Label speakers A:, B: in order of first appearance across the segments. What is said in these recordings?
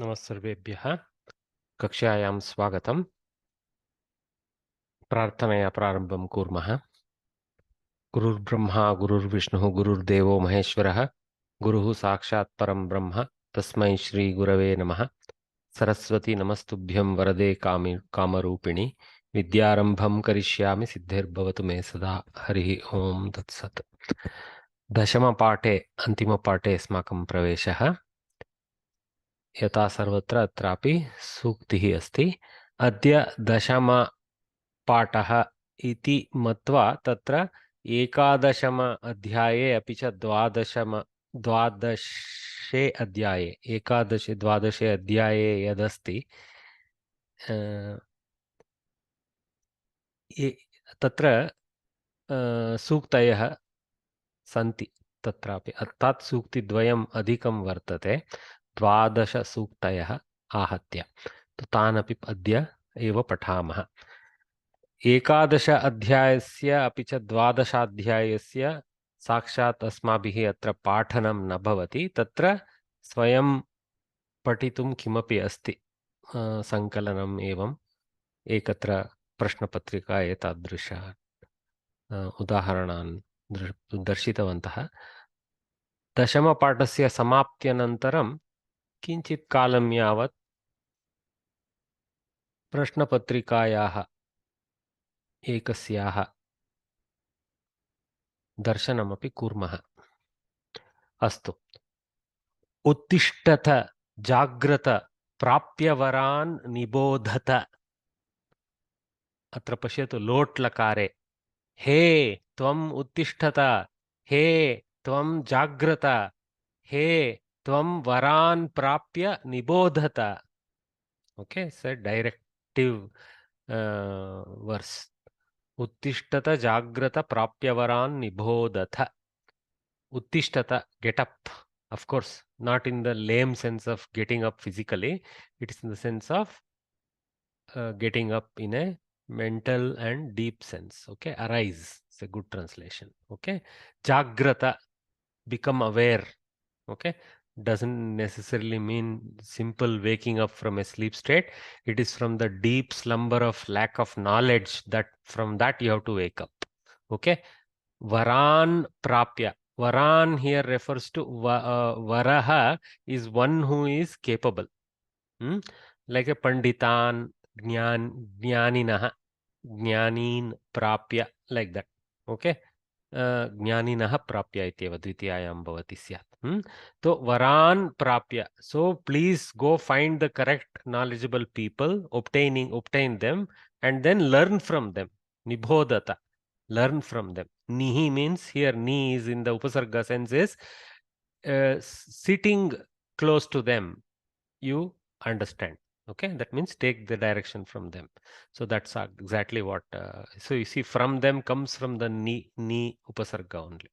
A: नमस्सर्वेभ्यः कक्षायां स्वागतम्। प्रार्थनया प्रारम्भं कुर्मः। गुरुर्ब्रह्मा गुरुर्विष्णुः गुरुर्देवो महेश्वरः गुरुः साक्षात् परं ब्रह्म तस्मै श्रीगुरवे नमः। सरस्वती नमस्तुभ्यं वरदे कामरूपिणि विद्यारम्भं करिष्यामि सिद्धिर्भवतु मे सदा। हरिः ओं तत्सत्। दशमपाठे अन्तिमपाठे अस्माकं प्रवेशः। यथा सर्वत्र अत्रापि सूक्तिः अस्ति। अद्य दशमपाठः इति मत्वा तत्र एकादशम अध्याये अपि च द्वादशे अध्याये एकादशे द्वादशे अध्याये यदस्ति तत्र सूक्तयः सन्ति। तत्रापि अर्थात् सूक्तिद्वयम् अधिकं वर्तते, 12 सूक्तयः आहत्य। तानपि अद्य एव पठामः। एकादश अध्यायस्य अपि च द्वादशाध्यायस्य साक्षात् अस्माभिः अत्र पाठनं न भवति। तत्र स्वयं पठितुं किमपि अस्ति, सङ्कलनम् एवम् एकत्र प्रश्नपत्रिका एतादृश उदाहरणान् दर्शितवन्तः। दशमपाठस्य समाप्त्यनन्तरं किञ्चित् कालं यावत् प्रश्नपत्रिकायाः एकस्याः दर्शनमपि कुर्मः। अस्तु। उत्तिष्ठत जाग्रत प्राप्य वरान् निबोधत। अत्र पश्यतु लोट् लकारे हे त्वम् उत्तिष्ठत, हे त्वं जाग्रत, हे त्वं वरान् प्राप्य निबोधत. ओके, से डायरेक्टिव वर्स। उत्तिष्ठत जाग्रत प्राप्य वरान् निबोधत. Uttishtata, get up. Of course, not in the lame sense of getting up physically. It is in the sense of getting up in a mental and deep sense. Okay, arise. It's a good translation. Okay, Jagrata, become aware. Okay, doesn't necessarily mean simple waking up from a sleep state. It is from the deep slumber of lack of knowledge that from that you have to wake up. Okay, Varan Prapya. Varan here refers to Varaha is one who is capable. Like a Panditan, Jnaninaha, Jnanin Prapya, like that. Okay. Jnaninaha Prapya ityeva dvitiyayam bhavati syat. So Varan Prapya. So please go find the correct knowledgeable people, obtain them, and then learn from them. Nibhodata. Learn from them. Nihi means here, ni is in the upasarga sense is sitting close to them, you understand. Okay, that means take the direction from them. So that's exactly what. So you see, from them comes from the ni upasarga only.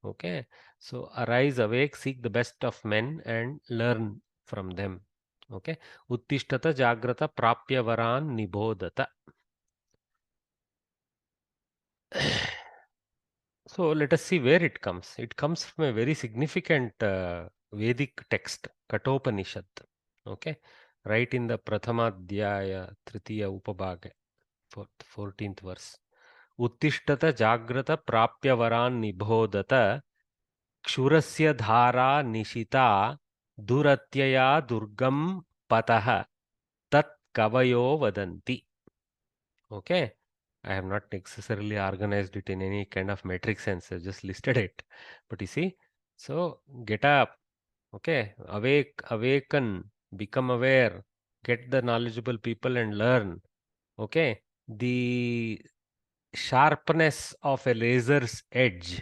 A: Okay, so arise, awake, seek the best of men and learn from them. Okay, uttishtata jagrata prapya varan nibodata. So let us see where it comes. It comes from a very significant Vedic text, Katopanishad. Okay, right in the Prathamadhyaya, Tritiya Upabhaga, 14th verse. Uttishtata jagrata prapya varan nibhodata kshurasya dhara nishita duratyaya durgam pataha tat kavayo vadanti. Okay. I have not necessarily organized it in any kind of metric sense. I just listed it. But you see, so get up, okay, awake, awaken, become aware, get the knowledgeable people and learn. Okay, the sharpness of a razor's edge.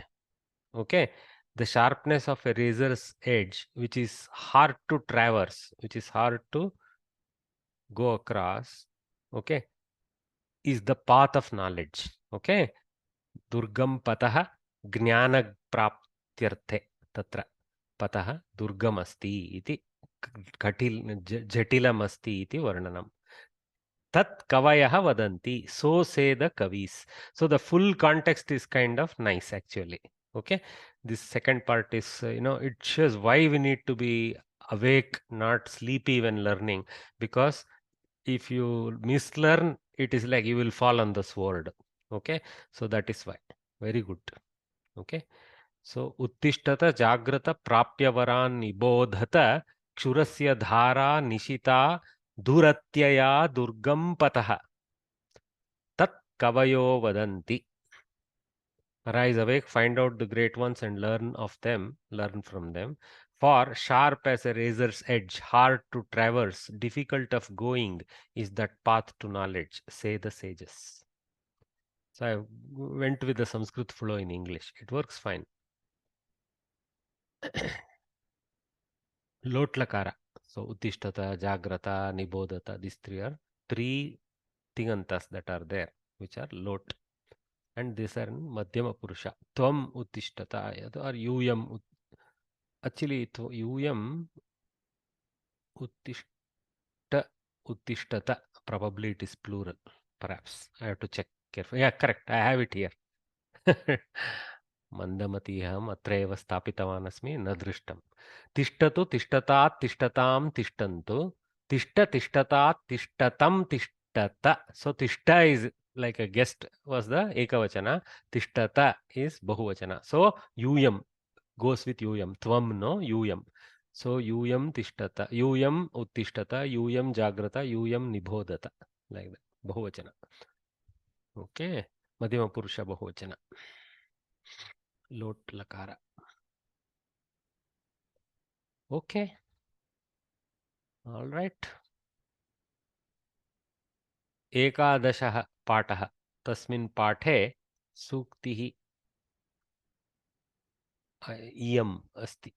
A: Okay, the sharpness of a razor's edge, which is hard to traverse, which is hard to go across. Okay, is the path of knowledge. Okay. Durgam patah jnana praptyarthe tatra patah durgam asti iti jatilam asti iti varnanam. Tat kavayah vadanti, so say the kavis. So the full context is kind of nice actually. Okay, this second part is it shows why we need to be awake, not sleepy when learning, because if you mislearn, it is like you will fall on the sword. Okay, so that is why. Very good. Okay, so uttishtata jagrata prapyavaran nibodhata kshurasya dhara nishita duratyaya durgam patah tat kavayo vadanti. Arise awake, find out the great ones and learn of them, learn from them. For sharp as a razor's edge, hard to traverse, difficult of going, is that path to knowledge, say the sages. So I went with the Sanskrit flow in English. It works fine. Lotlakara. So Uttishtata, Jagrata, Nibodhata, these three are three Tingantas that are there, which are Lot. And these are in Madhyama Purusha. Tvam Uttishtata or Yuyam. Actually, Yuyam Uttishta, Uttishtata. Probably it is plural. Perhaps. I have to check carefully. Yeah, correct. I have it here. मन्दमतीहम् अत्रैव स्थापितवान् अस्मि न दृष्टम् तिष्ठतु तिष्ठतात् तिष्ठतां तिष्ठन्तु तिष्ठ तिष्ठतात् तिष्ठतं तिष्ठत so tishta is like a guest was the ekavachana tishtata is bahuvachana so yuyam goes with yuyam tvam no yuyam so yuyam tishtata yuyam uttishtata yuyam jagrata yuyam nibodhata like that bahuvachana okay madhyama purusha bahuvachana lot lakara. Okay, all right. एकादशः पाठः तस्मिन् पाठे सूक्तिः इयम् अस्ति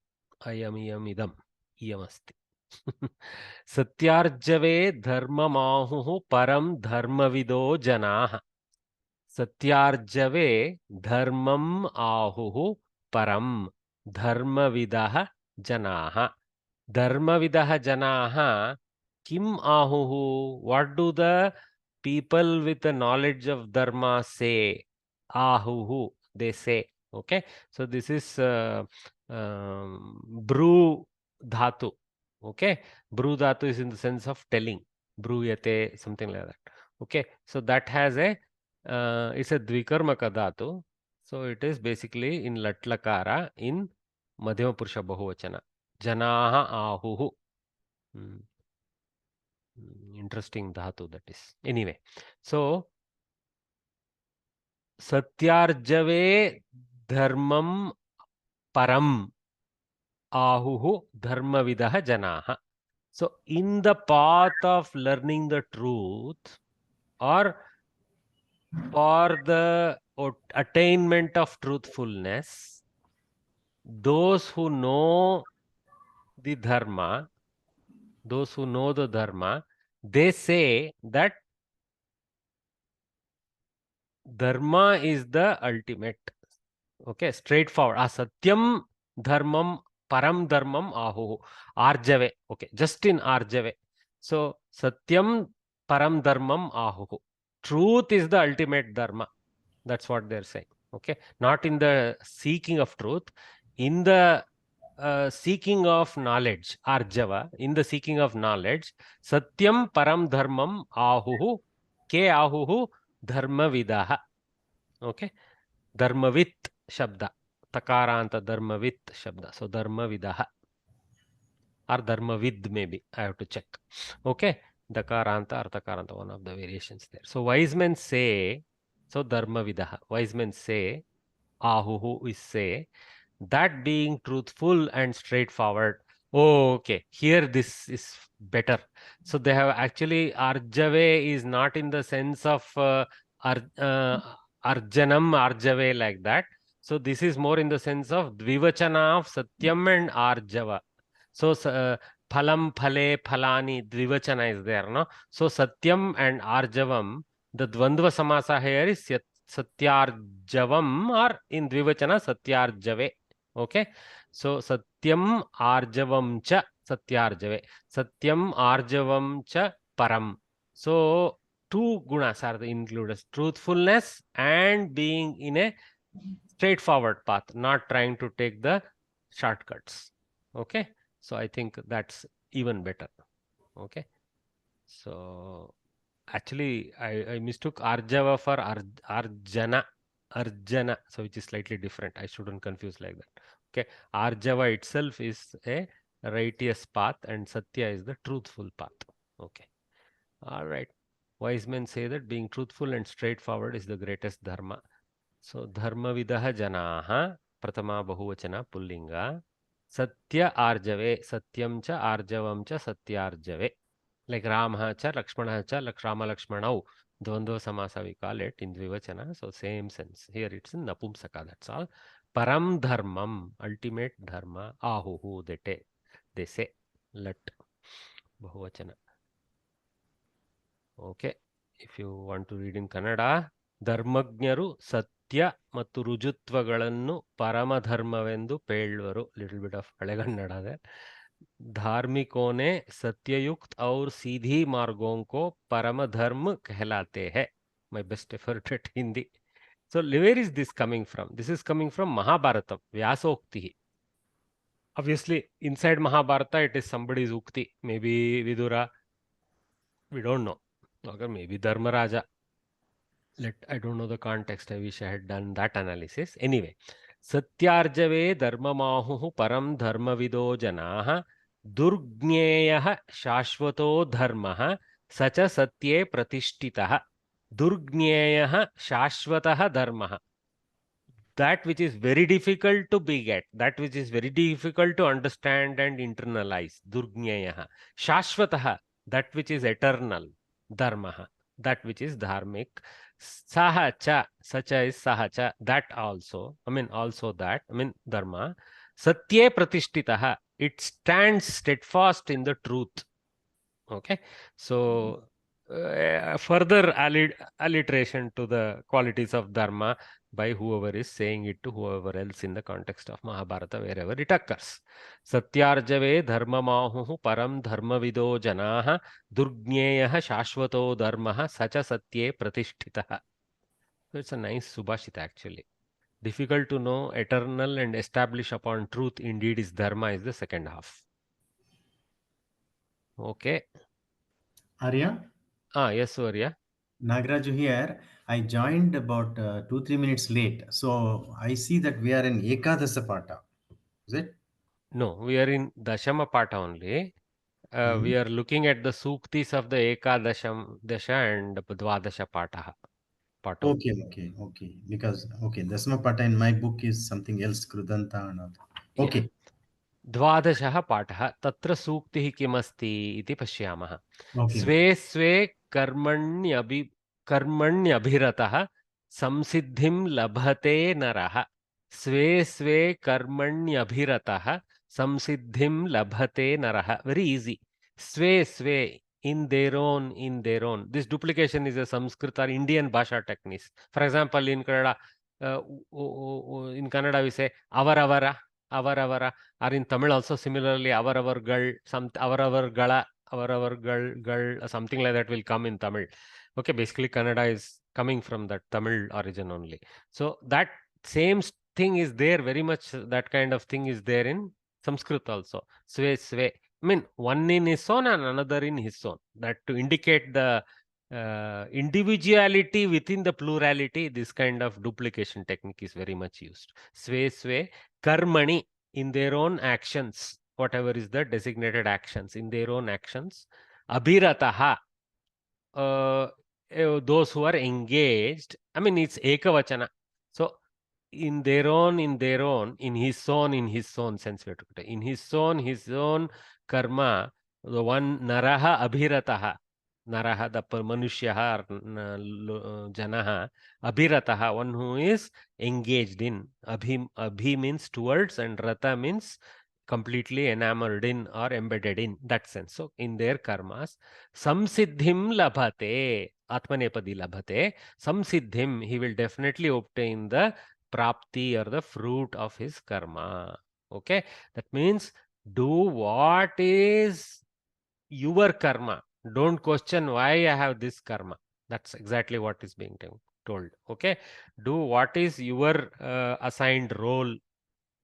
A: इयम् अस्ति सत्यार्जवे धर्ममाहुः परं धर्मविदो जनाः सत्यार्जवे धर्मम् आहुः परं धर्मविदः जनाः धर्मविदः जनाः किम् आहुः what do the people with the knowledge of dharma say ahuhu they say okay so this is bru dhatu okay bru dhatu is in the sense of telling bruyate something like that okay so that has a it's a dvikarmaka dhatu so it is basically in latlakara in madhyama purusha bahuvachana janaha ahuhu interesting dhatu that is anyway so satyarjave dharmam param ahuhu dharmavidah janaha so in the path of learning the truth or for the attainment of truthfulness those who know the dharma those who know the dharma they say that dharma is the ultimate okay straightforward asatyam dharmam param dharmam ahu arjave okay just in arjave so satyam param dharmam ahu truth is the ultimate dharma that's what they're saying okay not in the seeking of truth in the seeking of knowledge arjava in the seeking of knowledge satyam param dharmam ahu ke ahu dharmavidah okay dharmavit shabda takaranta dharmavit shabda so dharmavidah or dharmavid maybe I have to check okay dakaranta or takaranta one of the variations there so wise men say so dharmavidah wise men say ahuhu is say that being truthful and straightforward oh okay here this is better so they have actually arjave is not in the sense of arjanam arjave like that so this is more in the sense of dvivachana of satyam and arjava so phalam phale phalani dvivachana is there no so satyam and arjavam the dvandva samasa here is satyarjavam or in dvivachana satyarjave okay so satyam arjavam cha satyarjave satyam arjavam cha param so two gunas are included truthfulness and being in a straightforward path not trying to take the shortcuts okay So I think that's even better. Okay. So actually, I mistook Arjava for Arjana. Arjana, so which is slightly different. I shouldn't confuse like that. Okay. Arjava itself is a righteous path, and Satya is the truthful path. Okay. All right. Wise men say that being truthful and straightforward is the greatest dharma. So, dharma vidah janaha, pratama bahuvachana pullinga, satya arjave, satyam cha arjavam cha satyarjave. Like Rama cha Lakshmana cha Rama Lakshmanau, dvandva samasa we call it in Dvivachana. So, same sense. Here it's in Napumsaka, that's all. Param dharmam, ultimate dharma, ahuhu, they say, let, bahuvachana. Okay. If you want to read in Kannada, ಧರ್ಮಜ್ಞರು ಸತ್ಯ ಮತ್ತು ರುಜುತ್ವಗಳನ್ನು ಪರಮಧರ್ಮವೆಂದು ಪೇಳ್ವರು. Little bit of ಹಳೆಗನ್ನಡ है. धार्मिकों ने सत्ययुक्त और सीधी मार्गों को परम धर्म कहलाते हैं. My best effort at Hindi. So where is this coming from? This is coming from Mahabharatam, Vyasokti. Obviously, inside Mahabharata, it is somebody's ukti. Maybe Vidura, we don't know. Okay, maybe Dharmaraja. I don't know the context. I wish I had done that analysis. Anyway, Satyarjave Dharmamahu Param Dharmavido Janaha Durgneyah Shashvato Dharmaha Sacha Satye Pratishtitaha. Durgneyah Shashvataha Dharmaha. That which is very difficult to beget, that which is very difficult to understand and internalize. Durgneyah. Shashvataha. That which is eternal. Dharmaha. That which is dharmic. Sahacha, sacha is sahacha, that also, also that, dharma. Satye pratishtitaha, it stands steadfast in the truth. Okay, so further alliteration to the qualities of dharma by whoever is saying it to whoever else in the context of Mahabharata, wherever it occurs. Satyarjave dharma mahuhu param dharma vido janaha durgneyah shashvato dharmaha sacha satye pratishtitaha. So it's a nice subhashita actually. Difficult to know, eternal and establish upon truth indeed is dharma is the second half. Okay.
B: Arya?
A: Yes, Surya.
B: Nagraju here. I joined about 2-3 minutes late. So I see that we are in Ekadasa Pata. Is it?
A: No, we are in Dashama Pata only.
B: Mhm.
A: We are looking at the Suktis of the Ekadasham Dasha and Dvadasha Pata. Pato.
B: Okay. Because, okay, Dasma Pata in my book is something else, Krudanta and all.
A: Yeah.
B: Okay,
A: द्वादशः पाठः तत्र सूक्तिः किमस्ति इति पश्यामः.
B: okay.
A: स्वे स्वे कर्मण्यभिरतः संसिद्धिं लभते नरः. स्वे स्वे कर्मण्यभिरतः संसिद्धिं लभते नरः. Very easy. Swe swe, in their own. This duplication is a Sanskrit or Indian Bhasha technique. For example, in Kannada, we say avaravara, avaravara. Or in Tamil also similarly, avaravargal, avaravargala, avaravargal, something like that will come in Tamil. Okay, basically Kannada is coming from that Tamil origin only. So that same thing is there, very much that kind of thing is there in Sanskrit also. Sve, sve. One in his own and another in his own. That to indicate the individuality within the plurality, this kind of duplication technique is very much used. Sve, sve, karmani, in their own actions, whatever is the designated actions, in their own actions. Abhirataha, those who are engaged. It's ekavachana. So, in their own, in his own sense, we have to put it. In his own karma, the one naraha abhirataha. Naraha, the manushyah, janaha, abhirataha, one who is engaged in. Abhi means towards, and rata means completely enamored in or embedded in that sense. So, in their karmas, samsiddhim labhate, atmanepadi labhate, samsiddhim, he will definitely obtain the prapti or the fruit of his karma. Okay, that means do what is your karma. Don't question why I have this karma. That's exactly what is being told. Okay, do what is your assigned role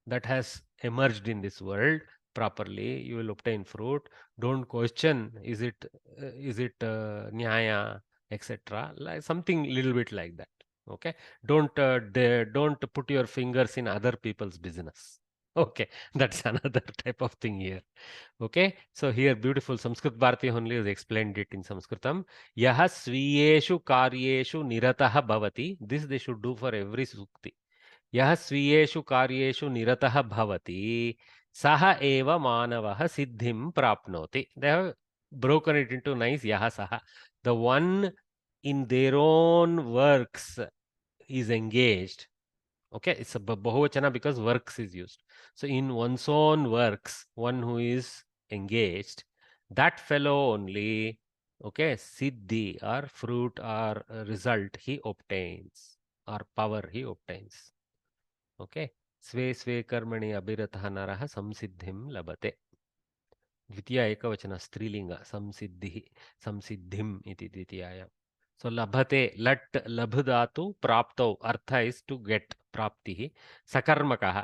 A: that has emerged in this world. properly, you will obtain fruit. Don't question, is it nyaya, etc. Like something little bit like that. Okay. Don't put your fingers in other people's business. Okay, that's another type of thing here. Okay, so here beautiful Sanskrit Bharati only has explained it in Sanskritam. Yaha sviyeshu karyeshu niratah bhavati. This they should do for every sukti. यः स्वीयेषु कार्येषु निरतः भवति सः एव मानवः सिद्धिं प्राप्नोति. They have broken it into nice यः सः. The one in their own works is engaged. Okay, it's a bahuvachana because works is used. So in one's own works, one who is engaged, that fellow only, okay, siddhi or fruit or result he obtains, or power he obtains. Okay, स्वे स्वे कर्मणि अभिरतः नरः संसिद्धिं लभते. द्वितीया एकवचन स्त्रीलिंग संसिद्धिः संसिद्धिम् इति द्वितीयायां. सो लभते लट् लभ धातु प्राप्तौ अर्थ इज टू गेट प्राप्तिः सकर्मकः.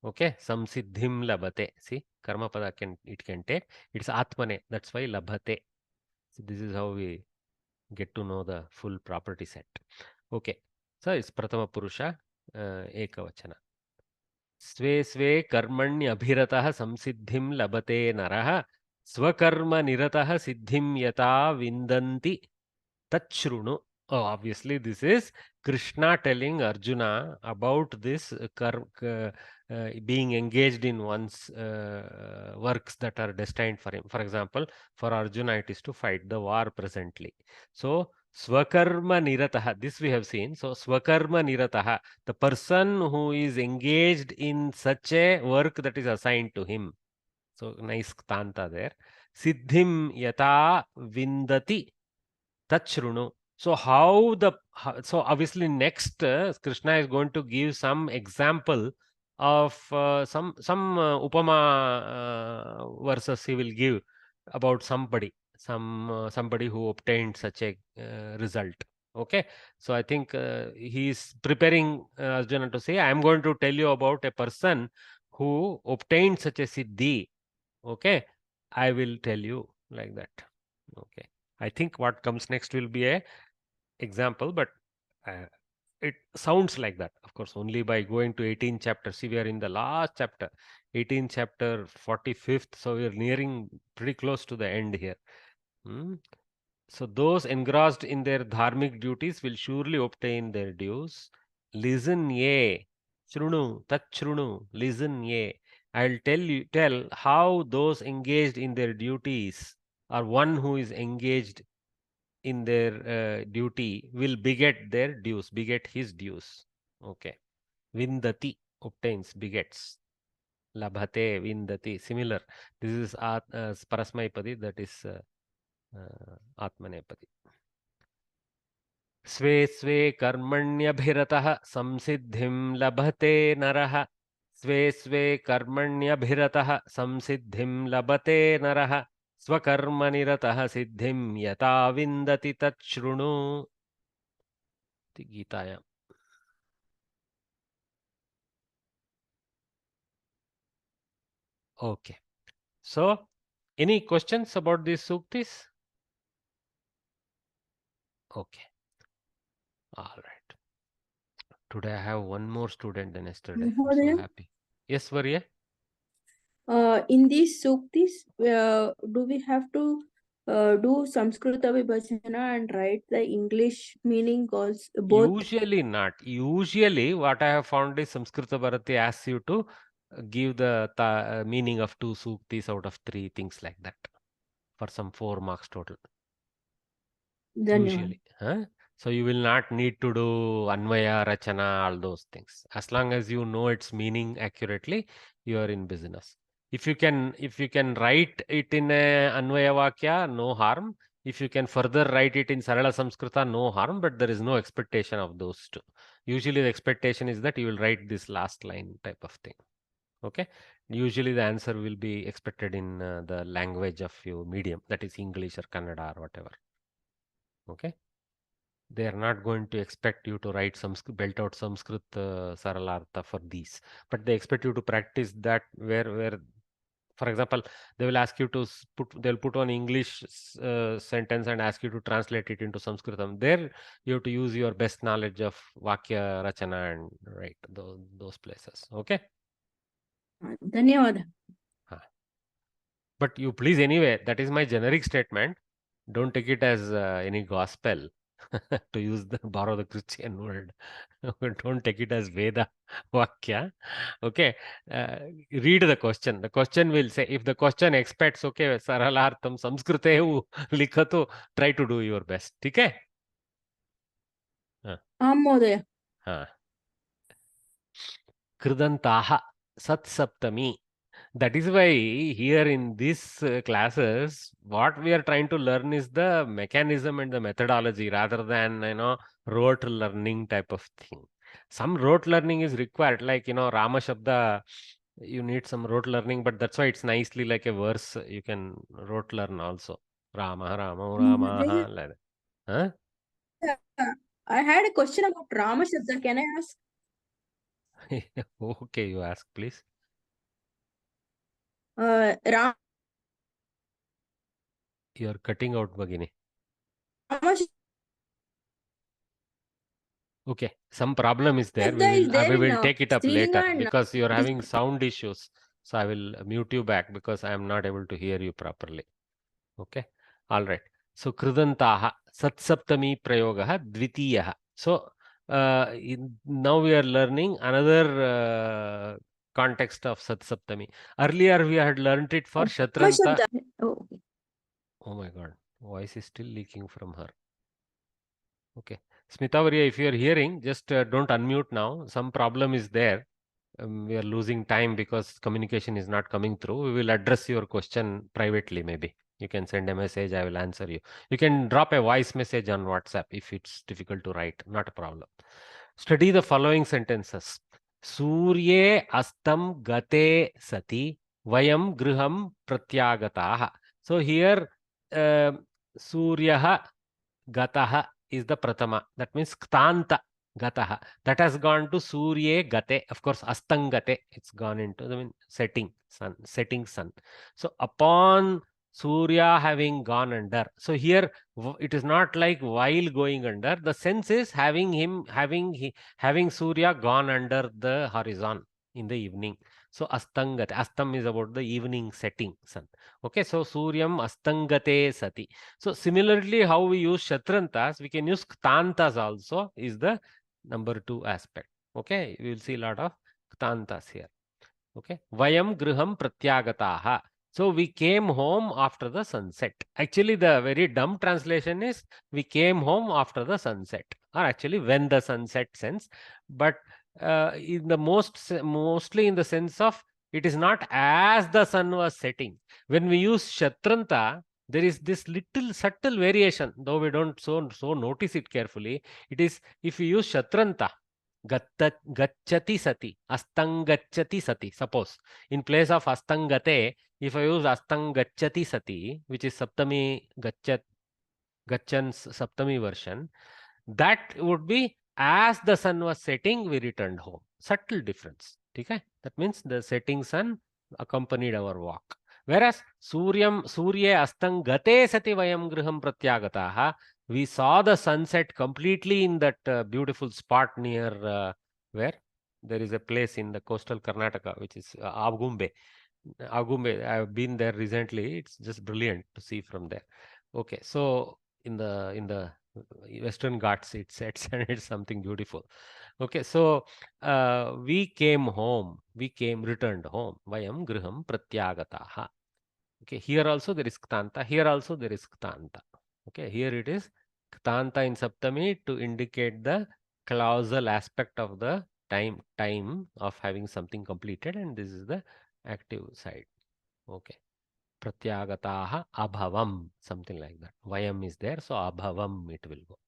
A: ओके, संसिद्धिं लभते. सी कर्मपद can it can take, it's आत्मने, दैट्स व्हाई लभते. So this is how we get to know the full property set. Okay, so it's prathama purusha ekavachana. स्वे स्वे कर्मण्यभिरतः संसिद्धिं लभते नरः स्वकर्म निरतः सिद्धिं यथा विन्दन्ति तच्छृणु. Oh, obviously this is Krishna telling Arjuna about this being engaged in one's works that are destined for him. For example, for Arjuna it is to fight the war presently. So Swakarma Nirataha, this we have seen. So Swakarma Nirataha, the person who is engaged in such a work that is assigned to him. So nice tanta there. Siddhim yata vindati tachrunu. So so obviously next Krishna is going to give some example of some upama verses he will give about somebody who obtained such a result. Okay, so I think he is preparing Arjuna to say, I am going to tell you about a person who obtained such a siddhi. Okay, I will tell you like that. Okay, I think what comes next will be a example, but uh, it sounds like that. Of course, only by going to 18th chapter. See, we are in the last chapter, 18th chapter, 45th. So we are nearing pretty close to the end here. Hmm? So those engrossed in their dharmic duties will surely obtain their dues. Listen, ye, shrunu, tat shrunu, listen, ye. I'll tell how those engaged in their duties, or one who is engaged in their duty, will beget their dues, beget his dues. Okay. Vindati, obtains, begets. Labhate, vindati, similar. This is parasmaipadi, that is atmanepadi. स्वे स्वे कर्मण्यभिरतः संसिद्धिं लभते नरः. स्वे स्वे कर्मण्यभिरतः संसिद्धिं लभते नरः स्वकर्मनिरतः सिद्धिं यथा विन्दति तच्छृणु. गीतायाम्. Okay, so any questions about these suktis? Okay, all right. Today I have one more student than yesterday. I'm so
C: Mahodaya,
A: happy. Yes, Varya?
C: in these suktis, do we have to do Samskrita Vibhajana and write the English meaning also both?
A: Usually not. Usually, what I have found is Samskrita Bharati asks you to give the meaning of two suktis out of three, things like that, for some 4 marks total.
C: Dhanyavad.
A: Usually, huh? So you will not need to do Anvaya, Rachana, all those things. As long as you know its meaning accurately, you are in business. If you can write it in a Anvaya Vakya, no harm. If you can further write it in Sarala Samskrita, no harm, but there is no expectation of those two. Usually the expectation is that you will write this last line type of thing. Okay. Usually the answer will be expected in the language of your medium, that is English or Kannada or whatever. Okay. They are not going to expect you to write some belt out Sanskrit Saralartha for these, but they expect you to practice that where For example, they will ask you to they'll put on English sentence and ask you to translate it into Sanskritam. There, you have to use your best knowledge of Vakya, Rachana, and write those places. Okay?
C: ಧನ್ಯವಾದ.
A: But you please, anyway, that is my generic statement. Don't take it as any gospel, to borrow the Christian word. Don't take it as Veda Vakya. Okay. Read the question. The question will say, if the question expects, okay, Saralartham Samskrite Likhato, try to do your best. Okay?
C: आं महोदय.
A: Kridantaha Sat Saptami. That is why here in these classes, what we are trying to learn is the mechanism and the methodology rather than, rote learning type of thing. Some rote learning is required, like, Rama Shabda, you need some rote learning, but that's why it's nicely like a verse you can rote learn also. Rama, Rama, Rama, like that. Huh?
C: I had a question about Rama Shabda. Can I ask?
A: Okay, you ask, please.
C: Rama
A: You're cutting out, Bhagini. Okay, some problem is there. We will take it up later because you're having sound issues. So I will mute you back because I am not able to hear you properly. Okay, all right. So Kridantaha Satsaptami Prayogaha Dvitiyaha. So now we are learning another context of Satsaptami. Earlier we had learnt it for Shatranta. Oh my God, voice is still leaking from her. Okay. Smitavarya, if you are hearing, just don't unmute now. Some problem is there. We are losing time because communication is not coming through. We will address your question privately, maybe. You can send a message, I will answer you. You can drop a voice message on WhatsApp if it's difficult to write, not a problem. Study the following sentences. Surye astam gate sati vayam griham pratyagataha. So here, Suryaha Gataha is the Pratama. That means Ktanta Gataha. That has gone to Surye Gate. Of course, Astangate. It's gone into the setting sun. So Upon Surya having gone under. So here it is not like while going under. The sense is having Surya gone under the horizon in the evening. So Astangate. Astam is about the evening setting sun. Okay, so Suryam Astangate Sati. So similarly, how we use Shatrantas, we can use Ktantas also, is the number 2 aspect. Okay, we will see a lot of Ktantas here. Okay, Vayam Griham Pratyagataha. So we came home after the sunset. Actually, the very dumb translation is we came home after the sunset, or actually when the sunset sense. But in the mostly in the sense of it is not as the sun was setting. When we use Shatranta, there is this little subtle variation, though we don't so notice it carefully. It is if you use Shatranta, Gacchati sati, Astangacchati sati. Suppose in place of Astangate, if I use Astangacchati sati, which is Saptami Gachan's Saptami version, that would be as the sun was setting, we returned home. Subtle difference. Okay? That means the setting sun accompanied our walk. Whereas Surya Astangate sati vayam griham pratyagataha, we saw the sunset completely in that beautiful spot near where there is a place in the coastal Karnataka, which is Agumbe. Agumbe, I have been there recently. It's just brilliant to see from there. Okay, so in the Western Ghats, it sets and it's something beautiful. Okay, so we returned home. Vayam griham pratyagataha. Okay, here also there is Ktanta. Here also there is Ktanta. Okay, here it is Ktanta in Saptami to indicate the causal aspect of the time of having something completed, and this is the active side. Okay. Pratyagataha abhavam, something like that. Vayam is there, so abhavam it will go.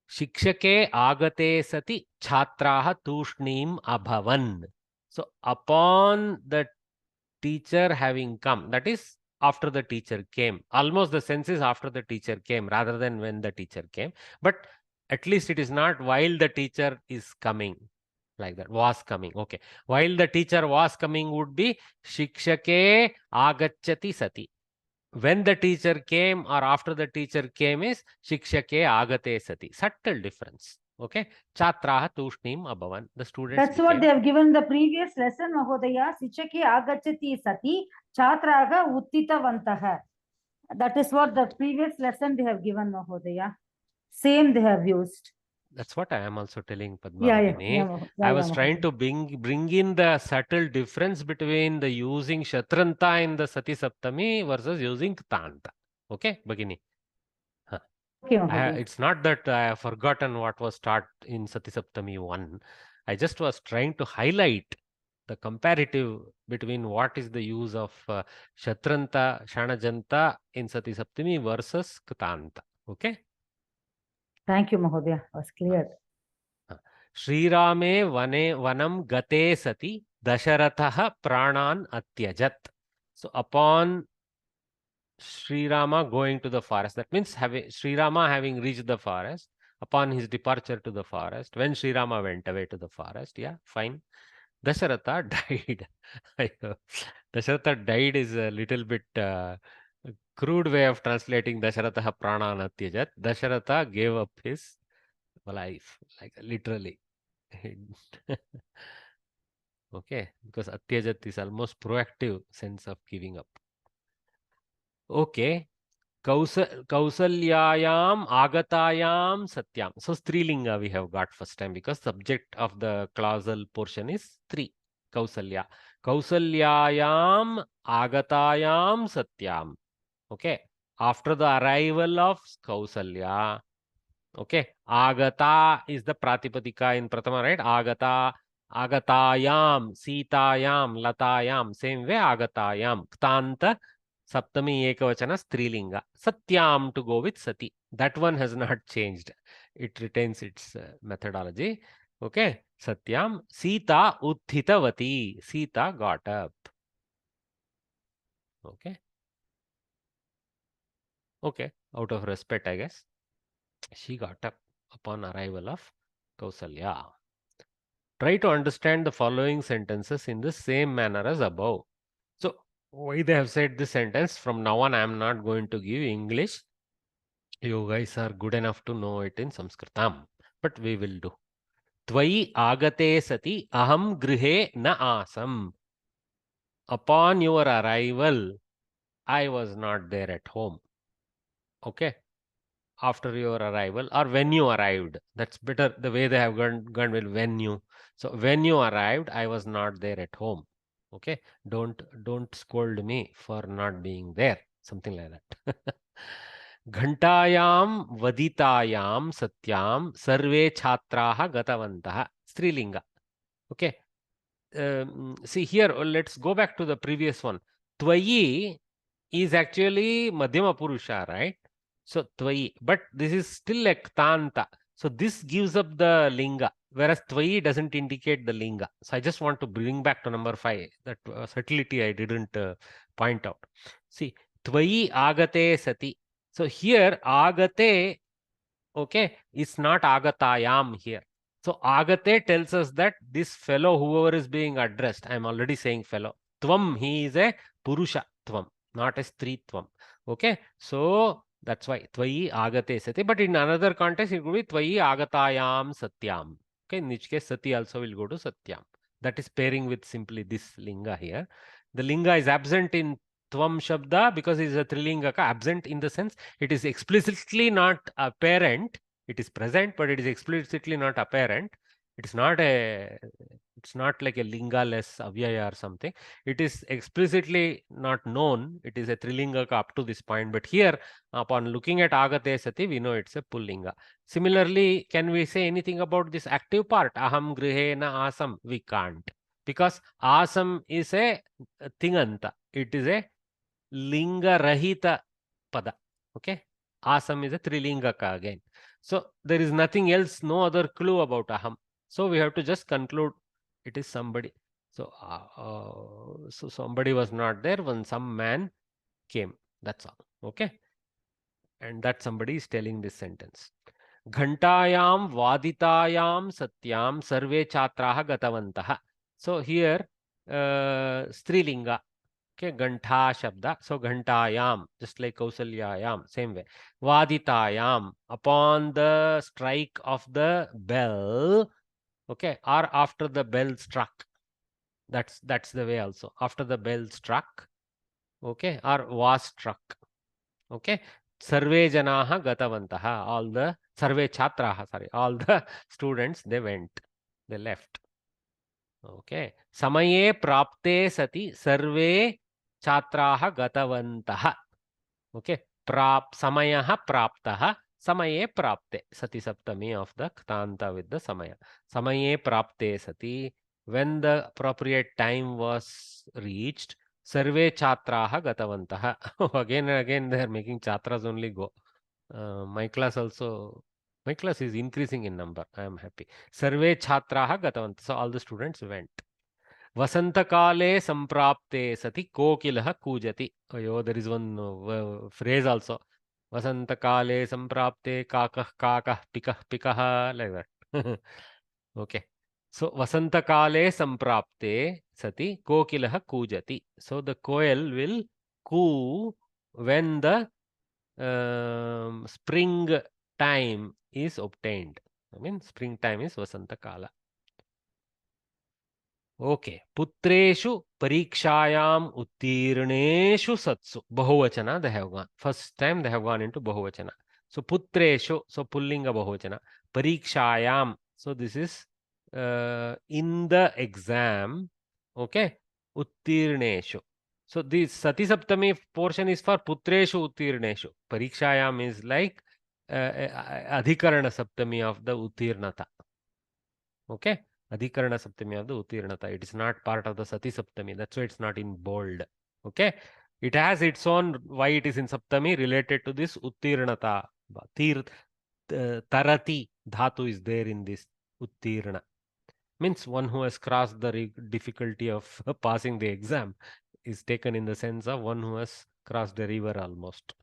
A: Shikshake agate sati chhatraha tushnim abhavan. So upon the teacher having come, that is after the teacher came. Almost the sense is after the teacher came rather than when the teacher came. But at least it is not while the teacher is coming. like that. Was coming. Okay. While the teacher was coming would be Shikshake agacchati sati. When the teacher came or after the teacher came is Shikshake agate sati. Subtle difference. Okay. Chatraha tushnim abhavan. The students
D: That's what
A: became.
D: they have given the previous lesson, Mahodaya. Sichaki agachati sati chatraga uttitavantaha. That is what the previous lesson they have given, Mahodaya. Same they have used.
A: That's what I am also telling Padma
D: Yeah,
A: Bhagini. I was trying to bring in the subtle difference between the using Shatranta in the Sati Saptami versus using Ktanta. Okay, Bhagini? Huh.
D: Okay, Mahodaya.
A: It's not that I have forgotten what was taught in Sati Saptami 1. I just was trying to highlight the comparative between what is the use of Shatranta, Shanajanta in Sati Saptami versus Ktanta. Okay?
D: Thank you, Mahodaya. Was clear.
A: श्रीरामे वने वनम गते सति दशरथः प्राणान् अत्यजत्. So upon Sri Rama going to the forest, that means Sri Rama having reached the forest, upon his departure to the forest, when Sri Rama went away to the forest, yeah, fine. Dasharatha died. Dasharatha died is a little bit crude way of translating Dasharatha Pranaan Atyajat. Dasharatha gave up his life, like literally. Okay, because Atyajat is almost proactive sense of giving up. Okay. Kausalyayam agatayam satyam. So Strilinga we have got first time because subject of the clausal portion is three. Kausalya. Kausalyayam agatayam satyam. Okay. After the arrival of Kausalya. Okay. Agata is the Pratipadika in Pratama, right? Agata. Agatayam. Sitayam. Latayam. Same way Agatayam. Ktanta. Saptami Ekavachana Strilinga. Satyam to go with Sati. That one has not changed. It retains its methodology. Okay. Satyam. Sita Uthitavati. Sita got up. Okay. Okay. Out of respect, I guess. She got up upon arrival of Kausalya. Try to understand the following sentences in the same manner as above. So, why they have said this sentence? From now on, I am not going to give English. You guys are good enough to know it in Samskritam, but we will do. Tvai agate sati aham grihe na asam. Upon your arrival, I was not there at home. Okay. After your arrival or when you arrived. That's better the way they have gone with when you. So when you arrived, I was not there at home. Okay. Don't scold me for not being there. Something like that. Ghantayam vaditayam satyam sarve chhatraha gatavantah. Strilinga. Okay. See here, let's go back to the previous one. Tvayi is actually Madhyama Purusha, right? So Tvayi, but this is still a Ktanta. So this gives up the Linga, whereas Tvayi doesn't indicate the Linga. So I just want to bring back to number 5. That subtlety I didn't point out. See, Tvayi agate sati. So here agate, okay, it's not agatayam here. So agate tells us that this fellow, whoever is being addressed, I am already saying fellow. Tvam, he is a Purusha Tvam, not a Stri Tvam. Okay, so that's why Tvayi agate sati. But in another context, it could be Tvayi agatayam satyam. Okay, in which case Sati also will go to Satyam. That is pairing with simply this Linga here. The Linga is absent in Tvam Shabda because it is a Trilingaka, absent in the sense it is explicitly not apparent. It is present, but it is explicitly not apparent. It's not like a linga-less avyaya or something. It is explicitly not known. It is a trilingaka up to this point. But here, upon looking at agate sati, we know it's a pullinga. Similarly, can we say anything about this active part? Aham grihe na asam. We can't. Because asam is a tinganta. It is a linga rahita pada. Okay. Asam is a trilingaka again. So there is nothing else, no other clue about aham. So we have to just conclude it is somebody. So, so somebody was not there when some man came. That's all. Okay. And that somebody is telling this sentence. Ghantayam vaditayam satyam sarve chatraha gatavantah. So here strilinga. Okay, Gantha Shabda. So Ghantayam, just like Kausalyayam, same way. Vaditayam, upon the strike of the bell, okay, or after the bell struck. That's the way also. After the bell struck, okay, or was struck. Okay. Sarve janaha gatavantaha. All the sarve chatraha, sorry, all the students, they went, they left. Okay. Samaye prapte sati sarve chatraha gatavantah. Okay. Samayah praptah. Samaye prapte. Sati saptami of the ktanta with the samaya. Samaye prapte sati. When the appropriate time was reached, sarve chatraha gatavantah. Again and again they are making chatras only go. My class also, my class is increasing in number. I am happy. Sarve chatraha gatavantah. So all the students went. Vasantakale samprapte sati kokilah kujati. Oh, there is one phrase also. Vasantakale samprapte kakah kakah pikah pikah, like that. Okay. So Vasantakale samprapte sati kokilah kujati. So the koel will coo when the spring time is obtained. I mean, spring time is Vasantakala. Okay. Putreshu parikshayam uttirneshu satsu. Bahuvachana they have gone. First time they have gone into Bahuvachana. So putreshu, so pullinga Bahuvachana. Parikshayam. So this is in the exam. Okay. Uttirneshu. So this Sati Saptami portion is for Putreshu Uttirneshu. Parikshayam is like Adhikarana Saptami of the Uttirnata. Okay. Adhikarana Saptami of the Uttirnata. It is not part of the Sati Saptami. That's why it's not in bold. Okay. It has its own, why it is in Saptami, related to this Uttirnata. Tarati Dhatu is there in this Uttirna. Means one who has crossed the difficulty of passing the exam is taken in the sense of one who has crossed the river almost.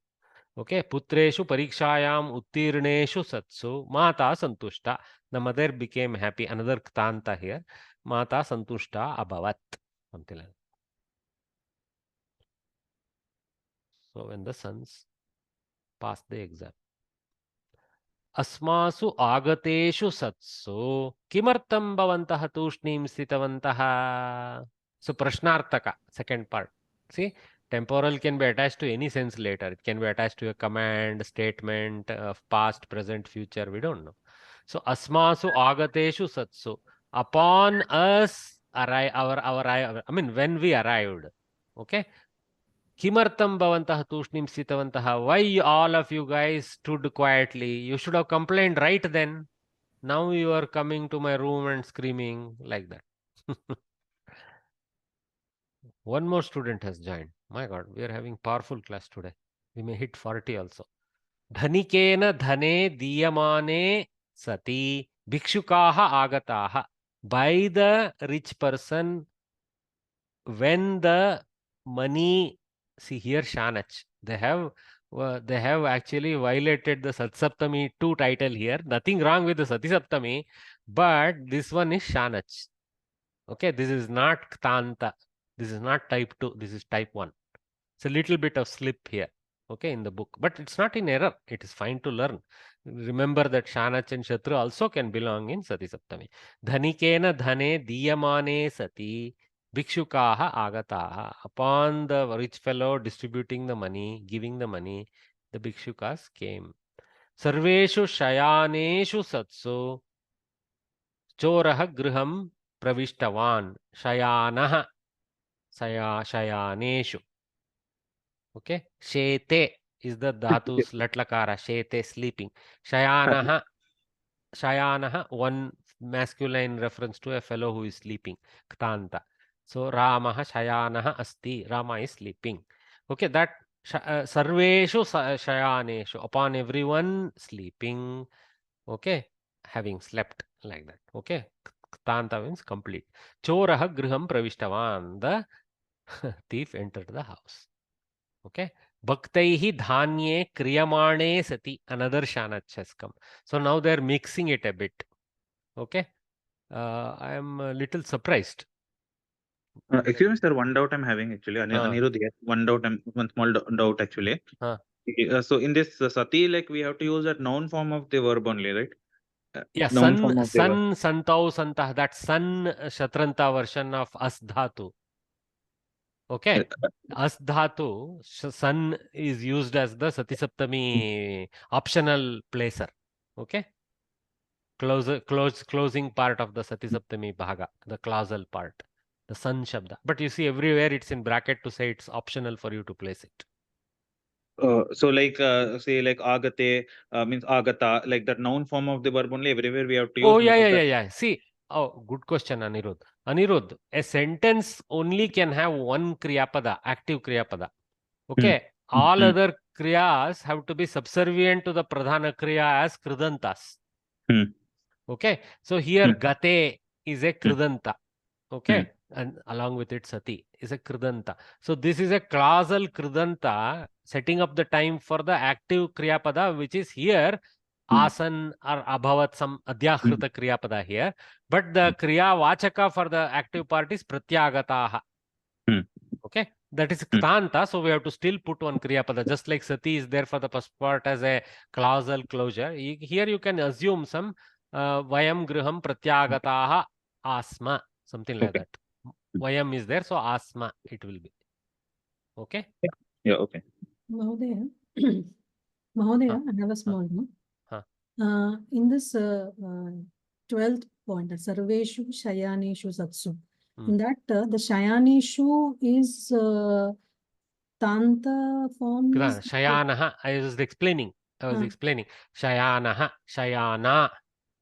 A: Okay, putreshu parikshayam uttirneshu satsu mata santushta. The mother became happy. Another ktanta here. Mata santushta abhavat. Something like that. So when the sons passed the exam. Asmasu agateshu satsu kimartam bhavantah tushnim sthitavantah. So prashnartaka, second part. See, temporal can be attached to any sense later. It can be attached to a command, statement of past, present, future. We don't know. So asmasu agateshu satsu. Upon us I mean when we arrived. Okay. Kimartam bhavantah tushnim sthitavantah. Why all of you guys stood quietly? You should have complained right then. Now you are coming to my room and screaming like that. One more student has joined. My God, we are having powerful class today. We may hit 40 also. Dhanikena dhane diyamane sati bhikshukaha agataha. By the rich person, when the money, see here Shanach, they have actually violated the Satsaptami 2 title here. Nothing wrong with the Sati Saptami, but this one is Shanach. Okay, this is not Ktanta. This is not type 2. This is type 1. It's a little bit of slip here. Okay, in the book, but it's not in error. It is fine to learn. Remember that Shanach and Shatru also can belong in Sati Saptami. Dhanikena dhane diyamane sati bhikshukaha agataha. Upon the rich fellow distributing the money, giving the money, the bhikshukas came. Sarveshu shayaneshu satsu chorah griham pravishtavan. Shayanah shayaneshu. Okay. Shete is the dhatus latlakara. Shete, sleeping. Shayanaha. Shayanaha, one masculine reference to a fellow who is sleeping. Ktanta. So Ramaha Shayanaha asti. Rama is sleeping. Okay, that sarveshu shayaneshu. Upon everyone sleeping. Okay, having slept like that. Okay, Ktanta means complete. Choraha griham pravishtavan. The thief entered the house. Okay. Bhaktaihi dhanye kriyamane sati. Another shanach has come. So now they're mixing it a bit. Okay. I am a little surprised.
E: Excuse me, sir. One doubt I'm having actually. Anirudh, yes, one small doubt actually. So in this sati, like we have to use that noun form of the verb only, right?
A: Yeah,
E: Noun form of the verb.
A: santau, santah, that san shatranta version of as dhatu. Okay. As dhatu, san is used as the Sati Saptami optional placer. Okay. Closing part of the Sati Saptami bhaga, the clausal part, the san shabda. But you see everywhere it's in bracket to say it's optional for you to place it.
E: So like say like agate means agata, like that noun form of the verb only everywhere we have to use.
A: Oh, yeah. See, good question, Anirudh. Anirudh, a sentence only can have one kriyapada, active kriyapada. Okay. All other kriyas have to be subservient to the pradhana kriya as kridantas. Okay. So here gate is a kridanta. Okay. And along with it sati is a kridanta. So this is a clausal kridanta setting up the time for the active kriyapada, which is here asan or abhavat, some adhyakrita kriyapada here. But the kriya vachaka for the active part is pratyagataha. Okay. That is ktanta, so we have to still put one kriyapada, just like sati is there for the first part as a clausal closure. Here you can assume some vayam griham pratyagataha asma, something like that. Vayam is there, so asma it will be. Okay?
E: Yeah, okay.
F: Mahodaya, Mahodaya, I have a small one. In this 12th point, Sarveshu Shayaneshu Satsu. In that, the Shayaneshu is Tanta form.
A: Shayanaha, I was explaining. Shayanaha, Shayana.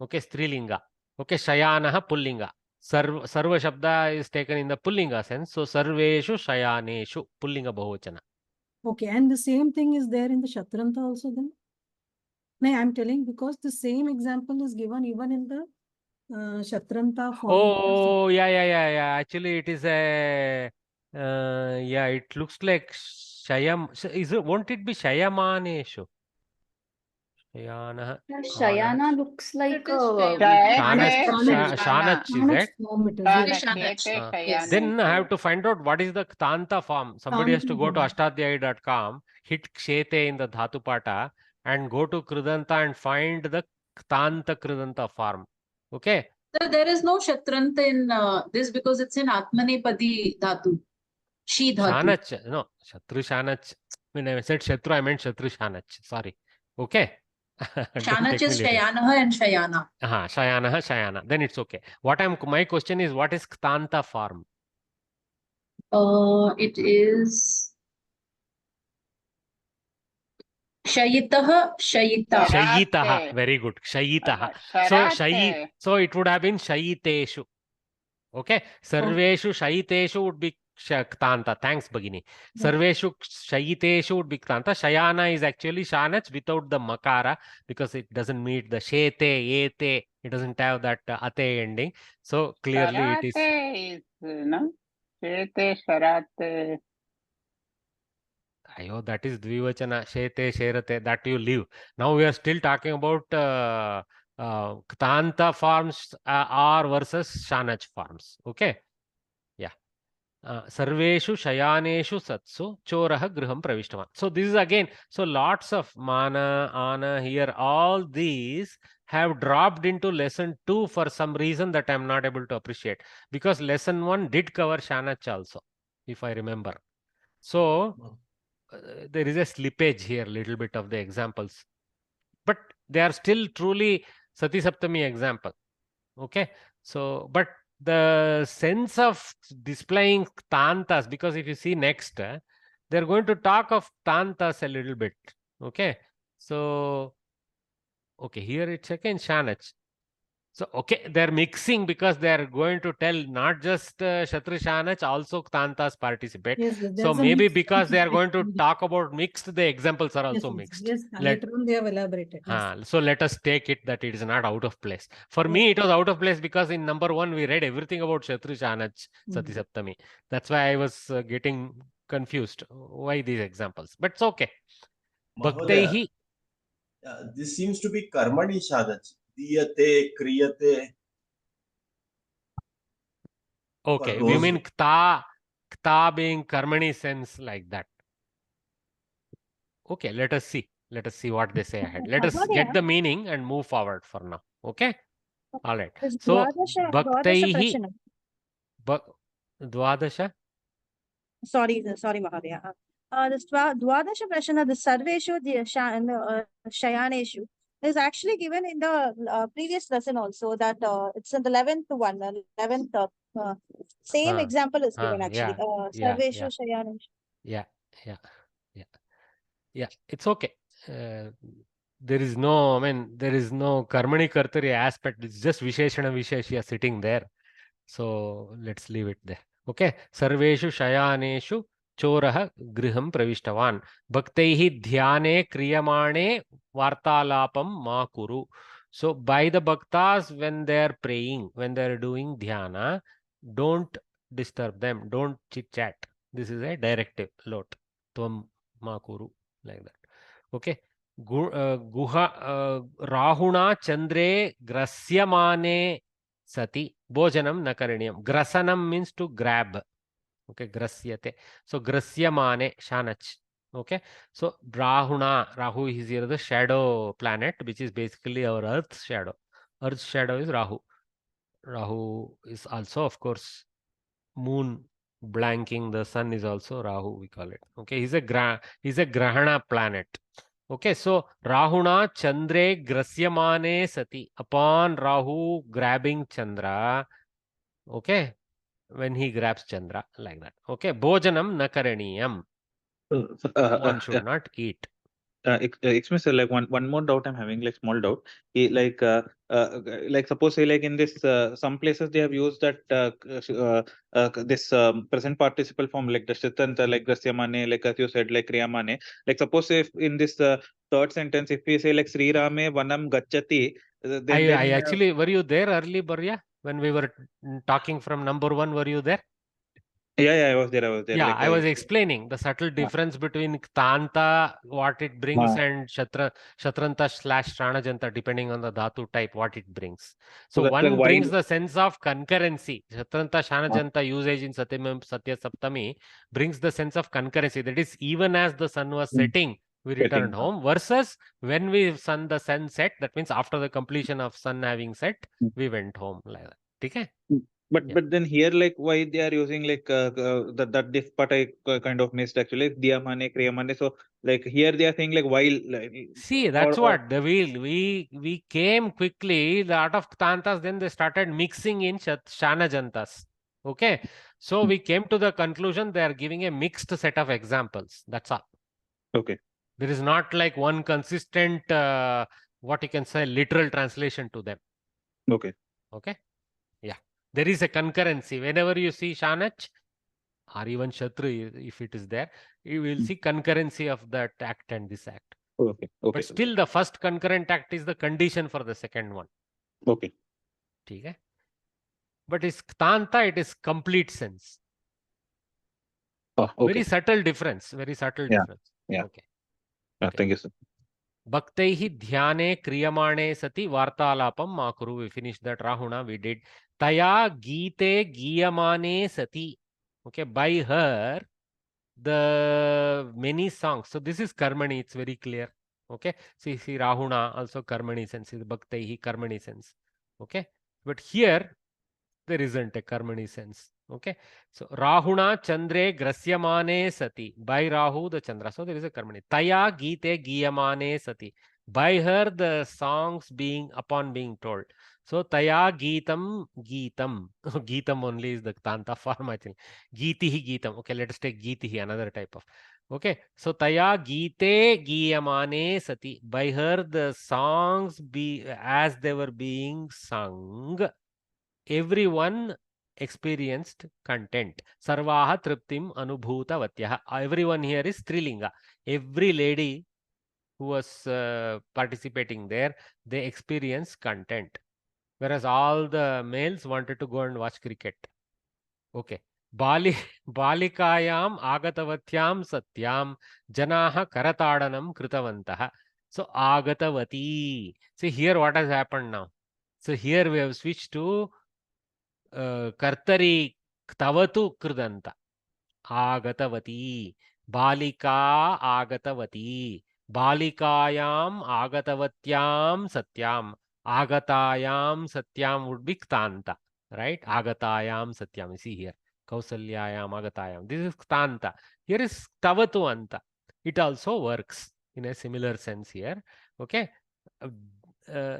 A: Okay, Strilinga. Okay, Shayanaha, Pullinga. Sarva Shabda is taken in the Pullinga sense. So, Sarveshu Shayaneshu, Pullinga Bahuvachana.
F: Okay, and the same thing is there in the Shatranta also then? No, I'm telling because the same example is given even in the Shatranta form.
A: Oh, yeah. Actually, it is a, yeah, it looks like Shayam. Won't it be Shayamaneshu? Shayana.
C: Shayana looks like
A: Shanach, is it? Then I have to find out what is the Ktanta form. Somebody has to go to ashtadhyayi.com, hit Kshete in the Dhatu Pata, and go to Kridanta and find the Ktanta Kridanta form. Okay?
G: So there is no Shatranta in this because it's in Atmanepadi Dhatu. She Dhatu.
A: Shanach. No, Shatru Shanach. When I said Shatru, I meant Shatru Shanach. Sorry. Okay?
G: Shanach is Shayanaha and Shayana.
A: Shayanaha, Shayana. Then it's okay. My question is, what is Ktanta form?
G: It is Shayitaha, Shayita.
A: Shayitaha. Very good. Shayitaha. So it would have been Shayiteshu. Okay. Sarveshu Shayiteshu would be Ktanta. Thanks, Bhagini. Sarveshu Shayiteshu would be Ktanta. Shayana is actually Shanach without the Makara because it doesn't meet the Shete, Yete. It doesn't have that Ate ending. So clearly it is.
H: No? Shete, Sharate.
A: Ayo, that is Dvivachana. Shete, Sherate. That you leave. Now we are still talking about Ktanta forms or versus Shanach forms. Okay. Sarveshu Shayaneshu Satsu Choraha Griham Pravishtavan. So this is again, so lots of Mana, Ana here, all these have dropped into lesson 2 for some reason that I am not able to appreciate. Because lesson 1 did cover Shanach also, if I remember. So there is a slippage here, little bit of the examples. But they are still truly Sati Saptami example. Okay. So, but the sense of displaying tantas, because if you see next, they're going to talk of tantas a little bit. Okay. So, okay, here it's again Shanach. So, okay, they're mixing because they're going to tell not just Shatru Shanach, also Tantas participate.
F: Yes,
A: so maybe because they are going to talk about mixed, the examples are also mixed.
F: Yes, later on they have elaborated.
A: So let us take it that it is not out of place. For me, it was out of place because in number 1, we read everything about Shatru Shanach, Sati Saptami. That's why I was getting confused why these examples, but it's okay.
I: Mahodaya,
A: Bhaktaihi.
I: this seems to be karmani shadach. Diyate, kriyate.
A: Okay, we mean kta being karmani sense like that. Okay, let us see. Let us see what they say ahead. Let us get the meaning and move forward for now. Okay? All right. So, Bhaktaihi. Dvadasha?
J: Sorry, Mahodaya. This Dwadasha Prashana, the Sarveshu, the Shayaneshu, is actually given in the previous lesson also, that it's in the 11th one, 11th, same example is given actually. Sarveshu, Shayaneshu.
A: Yeah. It's okay. There is no, there is no karmani kartari aspect. It's just visheshana visheshya sitting there. So let's leave it there. Okay. Sarveshu shayaneshu choraha griham pravishtavan. Bhaktaihi dhyane kriyamane vartalapam ma kuru. So by the bhaktas, when they are praying, when they are doing dhyana, don't disturb them. Don't chit chat. This is a directive. Lot. Tvam ma kuru. Like that. Okay. Rahuna chandre grasyamane sati bhojanam na karaniyam. Grasanam means to grab. Okay, grasyate. So grasyamane shanach. Okay, so Rahu is here the shadow planet, which is basically our Earth's shadow. Earth's shadow is Rahu. Rahu is also, of course, moon blanking the sun is also Rahu, we call it. Okay, he's a grahana planet. Okay, so Rahuna Chandre Grasyamane Sati, upon Rahu grabbing Chandra. Okay, when he grabs Chandra, like that. Okay, Bhojanam Nakaraniyam. One should not eat.
E: Excuse me, sir, like one more doubt I'm having, like small doubt. Like suppose say like in this some places they have used that this present participle form like Dashtanta, like Grasyamane, like as you said, like Kriyamane. Like suppose if in this third sentence, if we say like Sri Rame Vanam Gachati, then
A: I actually, were you there early, Barya? When we were talking from number 1, were you there?
E: Yeah, I was there.
A: Yeah,
E: like,
A: I was explaining the subtle difference between Ktanta, what it brings, and Shatranta / Shranajanta, depending on the Dhatu type, what it brings. So one
E: like
A: brings the sense of concurrency. Shatranta Shranajanta usage in Satya Saptami brings the sense of concurrency. That is, even as the sun was setting, we returned home, versus when the sun set, that means after the completion of sun having set, we went home. Like that. Okay?
E: But then here, like, why they are using like that this part I kind of missed actually, Diyamane, Kriyamane. So like here they are saying like while
A: see, that's what the wheel we came quickly, the art of Ktantas, then they started mixing in Shanajantas. Okay, so we came to the conclusion they are giving a mixed set of examples. That's all.
E: Okay.
A: There is not like one consistent what you can say literal translation to them.
E: Okay.
A: Okay. Yeah. There is a concurrency. Whenever you see Shanach or even Shatru, if it is there, you will see concurrency of that act and this act.
E: Okay.
A: But still the first concurrent act is the condition for the second one.
E: Okay.
A: Okay. But it's Ktanta, it is complete sense.
E: Oh, okay.
A: Very subtle difference. Very subtle difference.
E: Yeah.
A: Okay.
E: Thank you, sir.
A: Bhaktaihi dhyane kriyamane sati vartalapam makuru. We finished that. Rahuna we did. Taya gite giyamane sati. Okay, by her the many songs. So this is karmani, it's very clear. Okay, see Rahuna also karmani sense, is Bhaktaihi karmani sense. Okay, but here there isn't a karmani sense. Okay, so Rahuna Chandre Grasyamane Sati, by Rahu the Chandra, so there is a karmani. Taya Gite Giyamane Sati, by her the songs upon being told. So Taya Geetam Geetam. Geetam only is the Tanta form, I think. Geetihi Geetam. Okay, let us take Geetihi, another type of. Okay, so Taya Geete Giyamane Sati, by her the songs as they were being sung, everyone experienced content. Sarvaha triptim anubhutavatyah. Everyone here is Strilinga. Every lady who was participating there, they experienced content. Whereas all the males wanted to go and watch cricket. Okay. बालिकायाम् आगतवत्यां सत्यां जनाः करताडनं कृतवन्तः. So आगतवती. See here what has happened now. So here we have switched to कर्तरी तवतु कृदन्त. आगतवती. बालिका आगतवती. बालिकायाम् आगतवत्यां सत्याम्. आगतायां सत्यां would be ktanta, right? Agatayam satyam. You see here. Kausalyayam agatayam. This is ktanta. Here is tavatu anta. It also works in a similar sense here. Okay. Uh,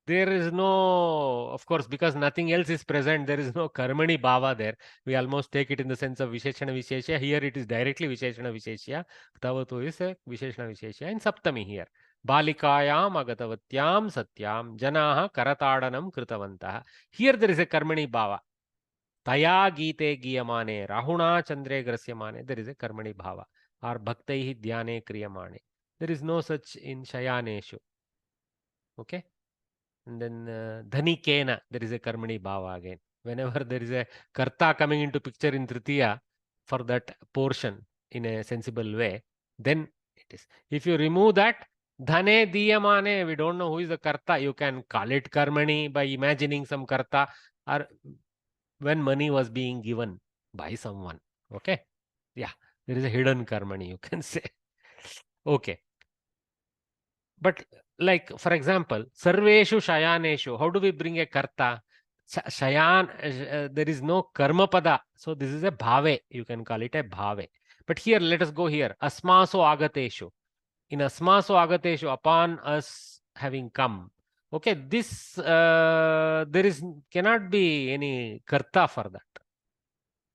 A: there is no, of course, because nothing else is present, there is no karmani bhava there. We almost take it in the sense of Visheshana Visheshya. Here it is directly Visheshana Visheshya. Tavatu is a Visheshana Visheshya in Saptami here. Balikayam agatavatyam satyam janaha karatadanam kritavantaha. Here there is a karmani bhava. Taya gite giyamane rahuna chandre grasyamane. There is a karmani bhava. Or bhaktaihi dhyane kriyamane. There is no such in shayaneshu. Okay. And then dhanikena, there is a karmani bhava again. Whenever there is a karta coming into picture in tritiya for that portion in a sensible way, then it is. If you remove that, dhane diyamane, we don't know who is the karta. You can call it karmani by imagining some karta, or when money was being given by someone. Okay. Yeah, there is a hidden karmani, you can say. Okay. But like, for example, sarveshu shayaneshu, how do we bring a karta? Shayan, there is no karma pada. So this is a bhave. You can call it a bhave. But here, let us go here. Asmaso agateshu. In asmaso agateshu, upon us having come. Okay, this, there is, cannot be any karta for that.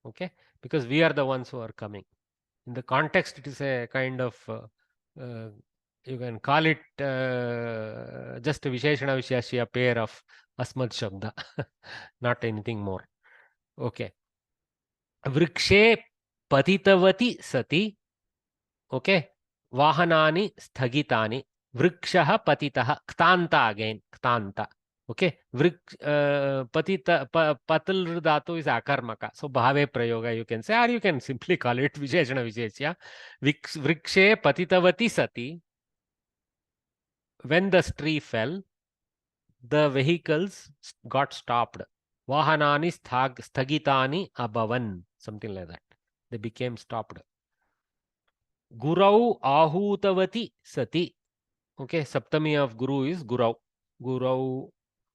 A: Okay, because we are the ones who are coming. In the context, it is a kind of, you can call it just a Visheshana Visheshya pair of Asmad Shabda, not anything more. Okay. Vrikshe patitavati sati. Okay. Vahanani sthagitani. Vrikshaha patitaha. Ktanta again. Ktanta. Okay. Patita, patal dhatu is akarmaka. So bhave prayoga you can say, or you can simply call it Visheshana Visheshya. Vrikshe patitavati sati. When the tree fell, the vehicles got stopped. Vahanani sthagitani abhavan. Something like that. They became stopped. Gurau ahutavati sati. Okay, Saptami of Guru is Gurau. Gurau.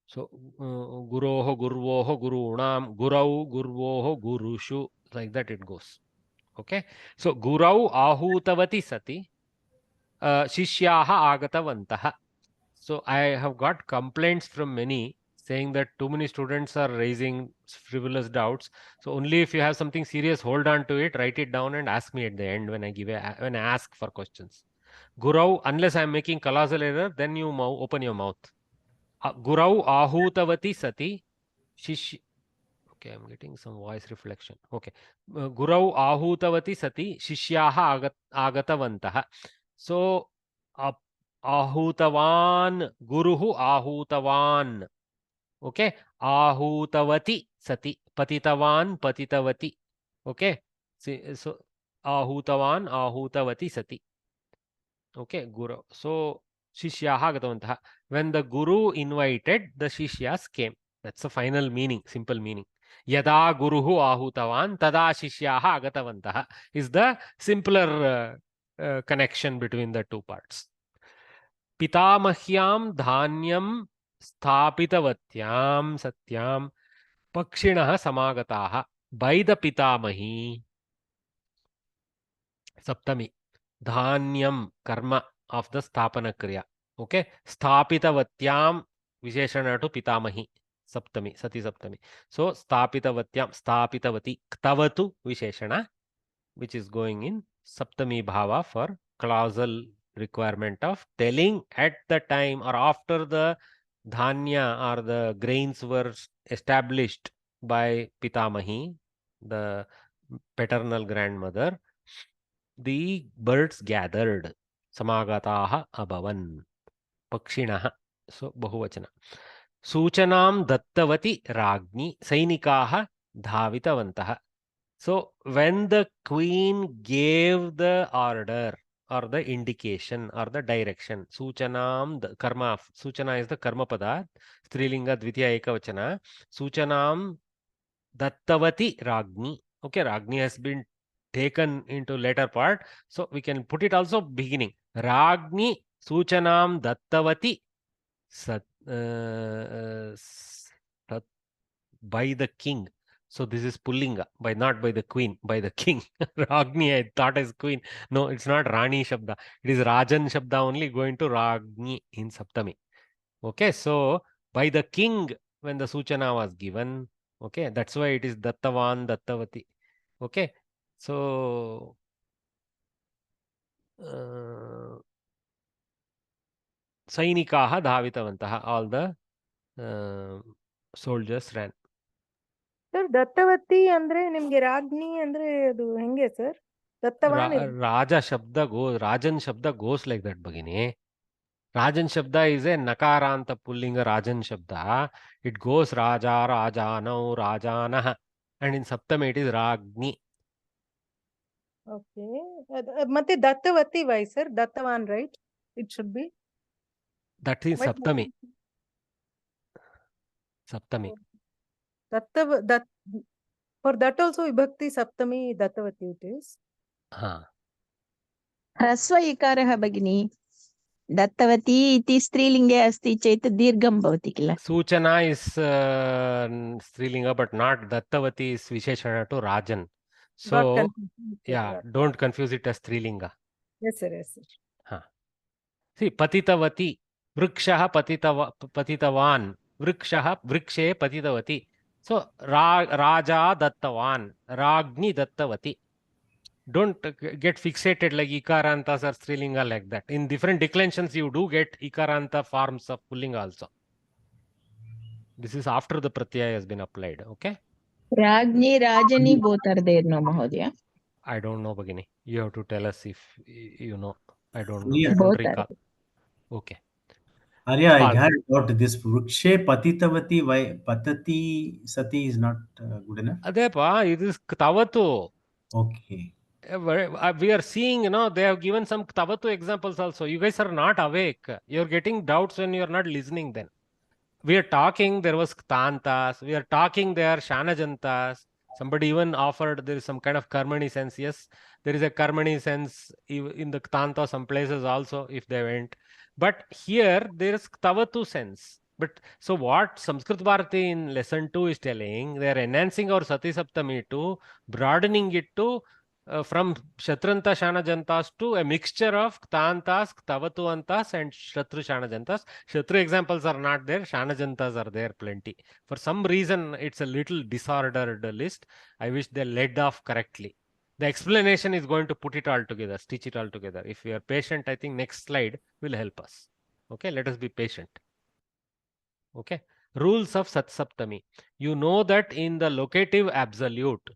A: So, Guroho, Gurvoho, Gurunam, Gurau, Gurvoho, Gurushu. Like that it goes. Okay. So, Gurau ahutavati sati. Shishyaha agatavantaha. So I have got complaints from many saying that too many students are raising frivolous doubts. So only if you have something serious, hold on to it, write it down and ask me at the end when I ask for questions. Gurau, unless I am making colossal error, then you open your mouth. Gurau ahutavati sati shish. Okay, I'm getting some voice reflection. Okay. Gurau ahutavati sati shishyaha agatavantaha. So आहूतवान गुरुः आहूतवान. Okay, आहूतवती sati. Patitavan patitavati. Okay, so आहूतवान आहूतवती sati. Okay, guru. So shishyaha agatavantah. When the guru invited, the shishyas came. That's the final meaning, simple meaning. Yada guruhu ahutavan tada shishyaha agatavantah is the simpler connection between the two parts. पितामह्यां धान्यं स्थापितवत्यां सत्यां पक्षिणः समागताः. By the पितामही. Saptami. Dhanyam karma of the sthapana kriya. Okay. Sthapitavatyam visheshana to pitamahi. Saptami. Sati Saptami. So sthapitavatyam, sthapitavati, ktavatu visheshana, which is going in Saptami bhava for clausal requirement of telling at the time or after the dhanya or the grains were established by Pitamahi, the paternal grandmother. The birds gathered. Samagataha abhavan. Pakshinaha. So bahuvachana. Suchanam dattavati ragni. Sainikaha Dhavitavantah. So when the queen gave the order or the indication or the direction, Suchanam, the karma, Suchana is the karma pada, Strilinga Dvitiya Ekavachana, Suchanam Dattavati Ragni. Okay, Ragni has been taken into later part. So we can put it also beginning. Ragni Suchanam Dattavati Sat, Sat, by the king. So this is Pullinga, by not by the queen, by the king. Ragni, I thought as queen. No, it's not Rani Shabda. It is Rajan Shabda only going to Ragni in Saptami. Okay, so by the king when the Suchana was given. Okay, that's why it is Dattavan, Dattavati. Okay, so Sainikaha Dhavitavantaha, all the soldiers ran.
K: Sir ದತ್ತವತಿ ಅಂದ್ರೆ ನಿಮ್ಗೆ ರಾಜ್ಞಿ ಅಂದ್ರೆ ಅದು ಹೆಂಗೆ sir ದತ್ತವಾನ್
A: Raja Shabda goes, Rajan Shabda goes like that, Bhagini. Rajan Shabda is a Nakaranta Pullinga Rajan Shabda. It goes Raja, Rajanau, Rajanah. And in Saptami it is Ragni.
K: Okay ಮತ್ತೆ ದತ್ತವತಿ ವೈ ಸರ್ ದತ್ತವಾನ್ right it should be
A: That is Saptami. Saptami.
K: ದತ್ತ for that also ವಿಭಕ್ತಿ ಸಪ್ತಮಿ ದತ್ತವತಿ it is
L: ह्रस्व इकारः भगिनी दत्तवती इति स्त्रीलिङ्गे अस्ति चेत् दीर्घं भवति किल
A: Suchana is Strilinga, but not Dattavati is Visheshana to Rajan. So, yeah, don't confuse it as Strilinga.
K: Yes, sir. Yes, sir.
A: See, Patitavati, Vrikshaha Patitavan, Vrikshaha Vrikshe Patitavati. So, Raja Dattavan, Ragni Dattavati. Don't get fixated like Ikarantas or Strilinga like that. In different declensions, you do get Ikaranta forms of Pullinga also. This is after the Pratyaya has been applied. Okay?
L: Ragni, Rajani, both are there, no, Mahodaya?
A: I don't know, Bhagini. You have to tell us if you know. I don't know.
B: Yeah.
A: I don't
L: Both
A: recall.
L: are.
A: Okay.
B: Arya, I heard about this Vrikshe Patitavati. Why Patati Sati is not good enough?
A: Adepa, it is Ktavatu.
B: Okay.
A: We are seeing, they have given some Ktavatu examples also. You guys are not awake. You're getting doubts when you are not listening then. We are talking, there was Ktantas. We are talking, there are Shanajantas. Somebody even offered there is some kind of Karmani sense. Yes, there is a Karmani sense in the Ktanta, some places also, if they went. But here, there is Ktavatu sense. But so what Samskrita Bharati in lesson 2 is telling, they are enhancing our Sati Saptami to broadening it to from Shatranta Shanajantas to a mixture of Ktantas, Ktavatuantas and Shatru Shanajantas. Shatru examples are not there, Shanajantas are there plenty. For some reason, it's a little disordered list. I wish they led off correctly. The explanation is going to put it all together, stitch it all together. If we are patient, I think next slide will help us. Okay, let us be patient. Okay, rules of Sat Saptami. You know that in the locative absolute,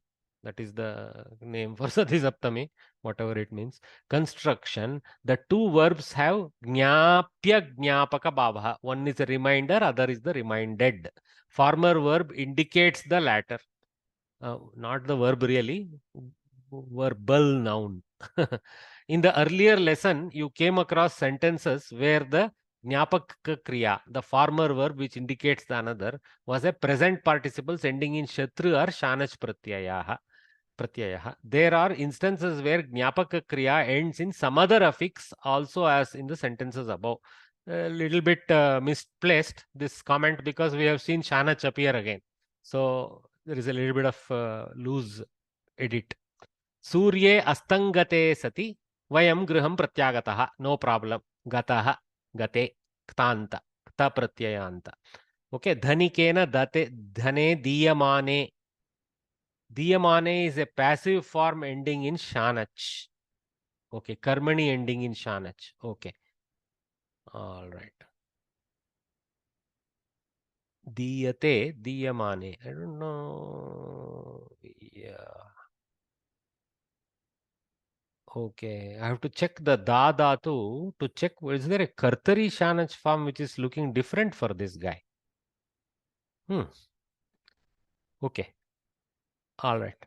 A: that is the name for Sati Saptami, whatever it means, construction, the two verbs have Jnapya Jnapaka Bhava. One is a reminder, other is the reminded. Former verb indicates the latter. Not the verb really, verbal noun. In the earlier lesson, you came across sentences where the Jnapaka Kriya, the former verb which indicates the another, was a present participles ending in Shatru or Shanach Pratyayaha. There are instances where Jnapaka Kriya ends in some other affix also as in the sentences above. A little bit misplaced this comment because we have seen Shanach appear again. So there is a little bit of loose edit. Surye astangate sati vayam griham pratyagataha. No problem. Gataha, gate, ktanta, kta pratyayanta. Okay, dhanikena date, dhane diyamane. Diyamane is a passive form ending in Shanach. Okay, Karmani ending in Shanach. Okay. All right. Diyate, diyamane. I don't know. Yeah. Okay, I have to check the da dhatu to check is there a Kartari Shanach form which is looking different for this guy. Okay. All right.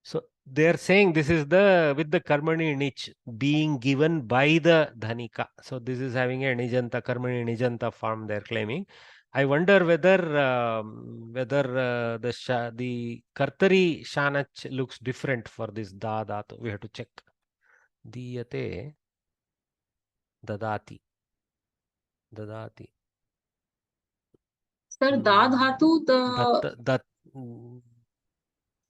A: So they're saying this is the with the karmani nich being given by the dhanika. So this is having a nijanta karmani nijanta form they're claiming. I wonder whether the kartari shanach looks different for this da dhatu. We have to check. Diyate dadati dadati.
G: Sir, da dhatu,
A: That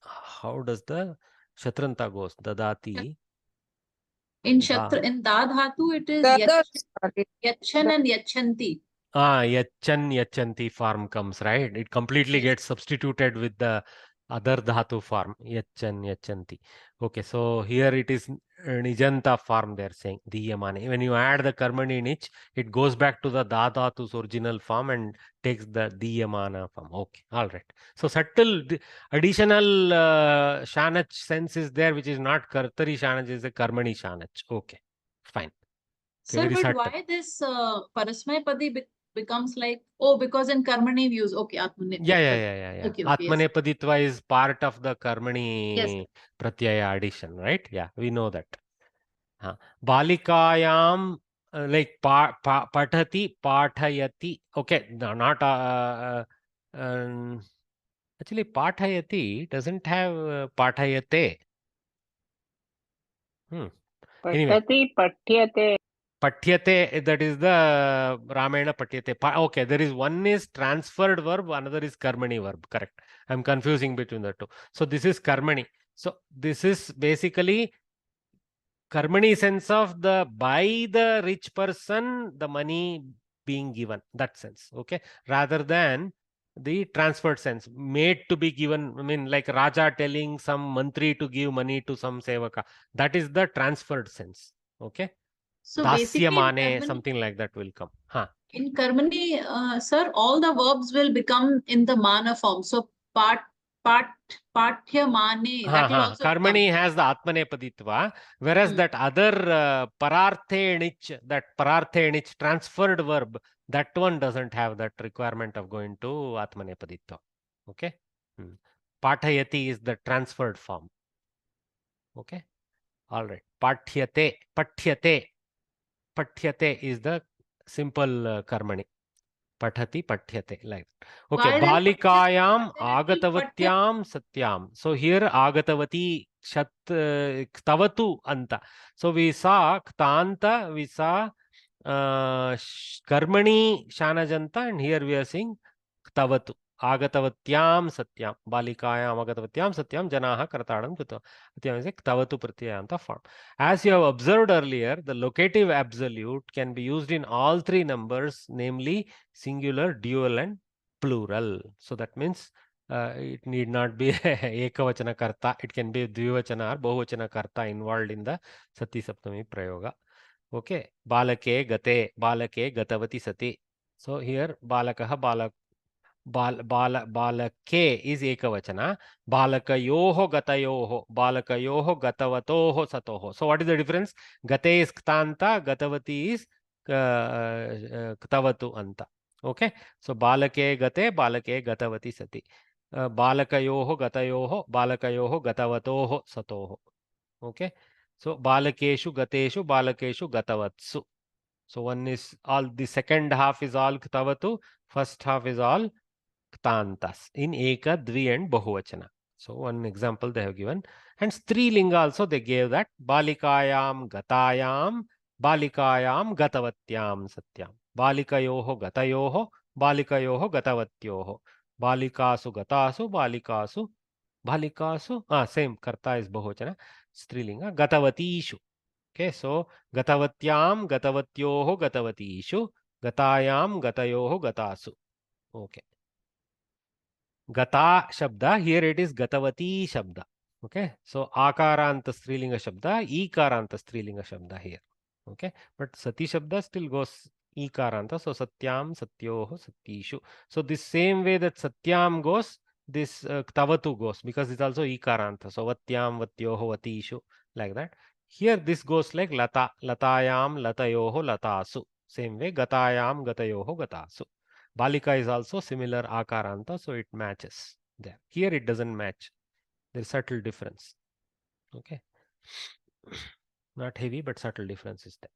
A: how does the shatranta goes? Dadati.
G: in
A: Da.
G: da dhatu it is yachan and yachanti.
A: Yachan yachanti form comes, right? It completely gets substituted with the other dhatu form, yachan yachanti. Okay, so here it is nijanta form they're saying, diyamane. When you add the karmani nich, it goes back to the da dhatu's original form and takes the diyamana form. Okay, all right. So subtle additional shanach sense is there, which is not kartari shanach, is a karmani shanach. Okay, fine. Okay,
G: Sir,
A: very
G: but
A: subtle.
G: why this parasmay becomes like, oh, because in karmani views, okay, atmane.
A: Yeah.
G: Okay,
A: Atmanepaditva is part of the
G: Yes.
A: karmani pratyaya addition, right? Yeah, we know that. Balikayam, like patati, pathayati. Okay, no, not actually pathayati doesn't have pathayate. Anyway.
H: Patati patyate.
A: Patyate, that is the Ramayana Patyate. Okay, there is one is transferred verb, another is karmani verb. Correct. I'm confusing between the two. So this is karmani. So this is basically karmani sense of the by the rich person, the money being given. That sense. Okay. Rather than the transferred sense, made to be given. I mean, like Raja telling some mantri to give money to some sevaka. That is the transferred sense. Okay.
G: So basically, in
A: Dasyamane, something like that will come.
G: in karmani, sir, all the verbs will become in the mana form. So pathyamane, that will also
A: Karmani has the atmanepaditva, whereas that other pararthe nich transferred verb, that one doesn't have that requirement of going to atmanepaditva. Okay. Pathayati is the transferred form. Okay. All right. Patyate is the simple karmani. Pathati, pathyate, like that. Okay, balikayam agatavatyam satyam. So here agatavati tavatu anta. So we saw ktanta, we saw karmani shanajanta, and here we are seeing tavatu. Agatavathyam satyam. Balikayam agatavathyam satyam janaha kartadam krita. Satyam is a tavatu pratyayanta form. As you have observed earlier, the locative absolute can be used in all three numbers, namely singular, dual, and plural. So that means it need not be ekavachana karta. It can be dvivachana or bahuvachana karta involved in the sati saptami prayoga. Okay. Balake gate, balake gatavati sati. So here balakaha balake is ekavachana. Balakayoho gatayoho. Balakayoho gatavatoho satoho. So what is the difference? Gate is ktanta, gatavati is ktavatu anta. Okay. So balake gate, balake gatavati sati. Balakayoho gatayoho, balakayoho gatavatoho satoho. Okay. So balakeshu gateshu, balakeshu gatavatsu. So one is all, the second half is all ktavatu, first half is all ktantas in eka, dvi, and bahuvachana. So one example they have given. And strilinga also they gave that balikayam gatayam gatavatyam satyam. Balikayoho gatayoho gatavatyoho. Balikasu same karta is bahuvachana. Strilinga gatavatishu. Okay, so gatavatyam gatavatyoho gatavatishu. Gatayam gatayoho gatasu. Okay. Gata shabda, here it is gatavati shabda. Okay, so akaranta strilinga shabda, ikaranta strilinga shabda here. Okay, but sati shabda still goes ikaranta, so satyam satyoho satishu. So this same way that satyam goes, this ktavatu goes, because it's also ikaranta. So vatyam vatyoho vatishu, like that. Here this goes like lata, latayam latayoho latasu. Same way gatayam gatayoho gatasu. Balika is also similar akaranta, so it matches there. Here it doesn't match. There is subtle difference. Okay. Not heavy, but subtle difference is there.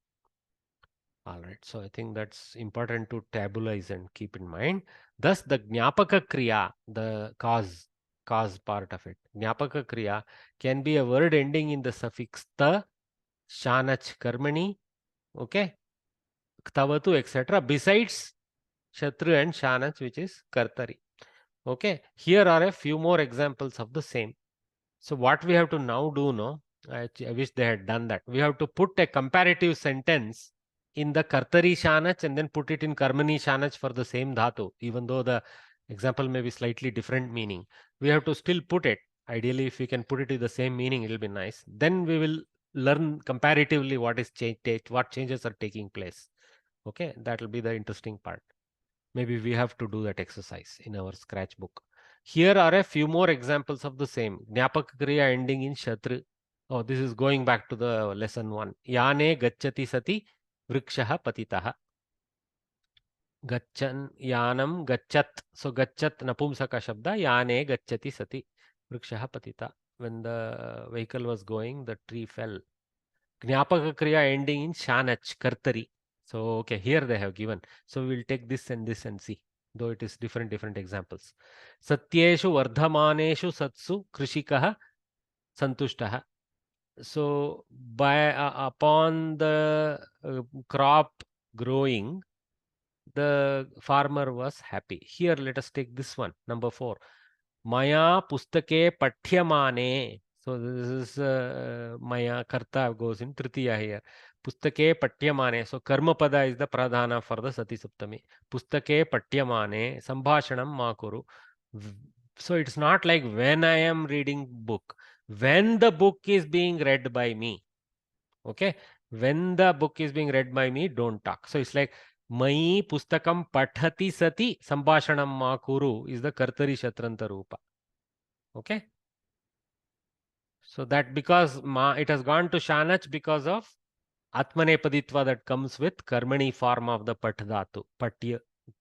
A: All right. So I think that's important to tabulate and keep in mind. Thus, the Jnapaka Kriya, the cause part of it, Jnapaka Kriya can be a word ending in the suffix ta, shanach karmani, okay, ktavatu, etc. Besides shatru and shanach, which is kartari. Okay. Here are a few more examples of the same. So what we have to now do, no, I wish they had done that. We have to put a comparative sentence in the kartari shanach and then put it in karmani shanach for the same dhatu, even though the example may be slightly different meaning. We have to still put it. Ideally, if we can put it in the same meaning, it will be nice. Then we will learn comparatively what is what changes are taking place. Okay, that will be the interesting part. Maybe we have to do that exercise in our scratch book. Here are a few more examples of the same. Jnapaka Kriya ending in Shatru. Oh, this is going back to the lesson 1. Yane gacchati sati vrikshaha patitaha. Gacchan, yanam, gacchat. So gacchat napumsaka shabda. Yane gacchati sati vrikshaha patita. When the vehicle was going, the tree fell. Jnapaka Kriya ending in Shanach, Kartari. So, okay, here they have given. So, we will take this and see, though it is different examples. Satyeshu vardhamaneshu satsu krishikaha santushtaha. So, upon the crop growing, the farmer was happy. Here, let us take this one, number 4. Maya pustake pathyamane. So this is Maya Karta goes in Tritiya here. Pustake Patyamane. So Karma Pada is the Pradhana for the Sati Saptami. Pustake Patyamane. Sambhashanam Makuru. So it's not like when I am reading book. When the book is being read by me. Okay. When the book is being read by me, don't talk. So it's like Mai Pustakam Pathati Sati Sambhashanam Makuru is the Kartari Shatranta Rupa. Okay. So that because it has gone to Shanach because of Atmanepaditva that comes with Karmani form of the Pat Dhatu. Patya.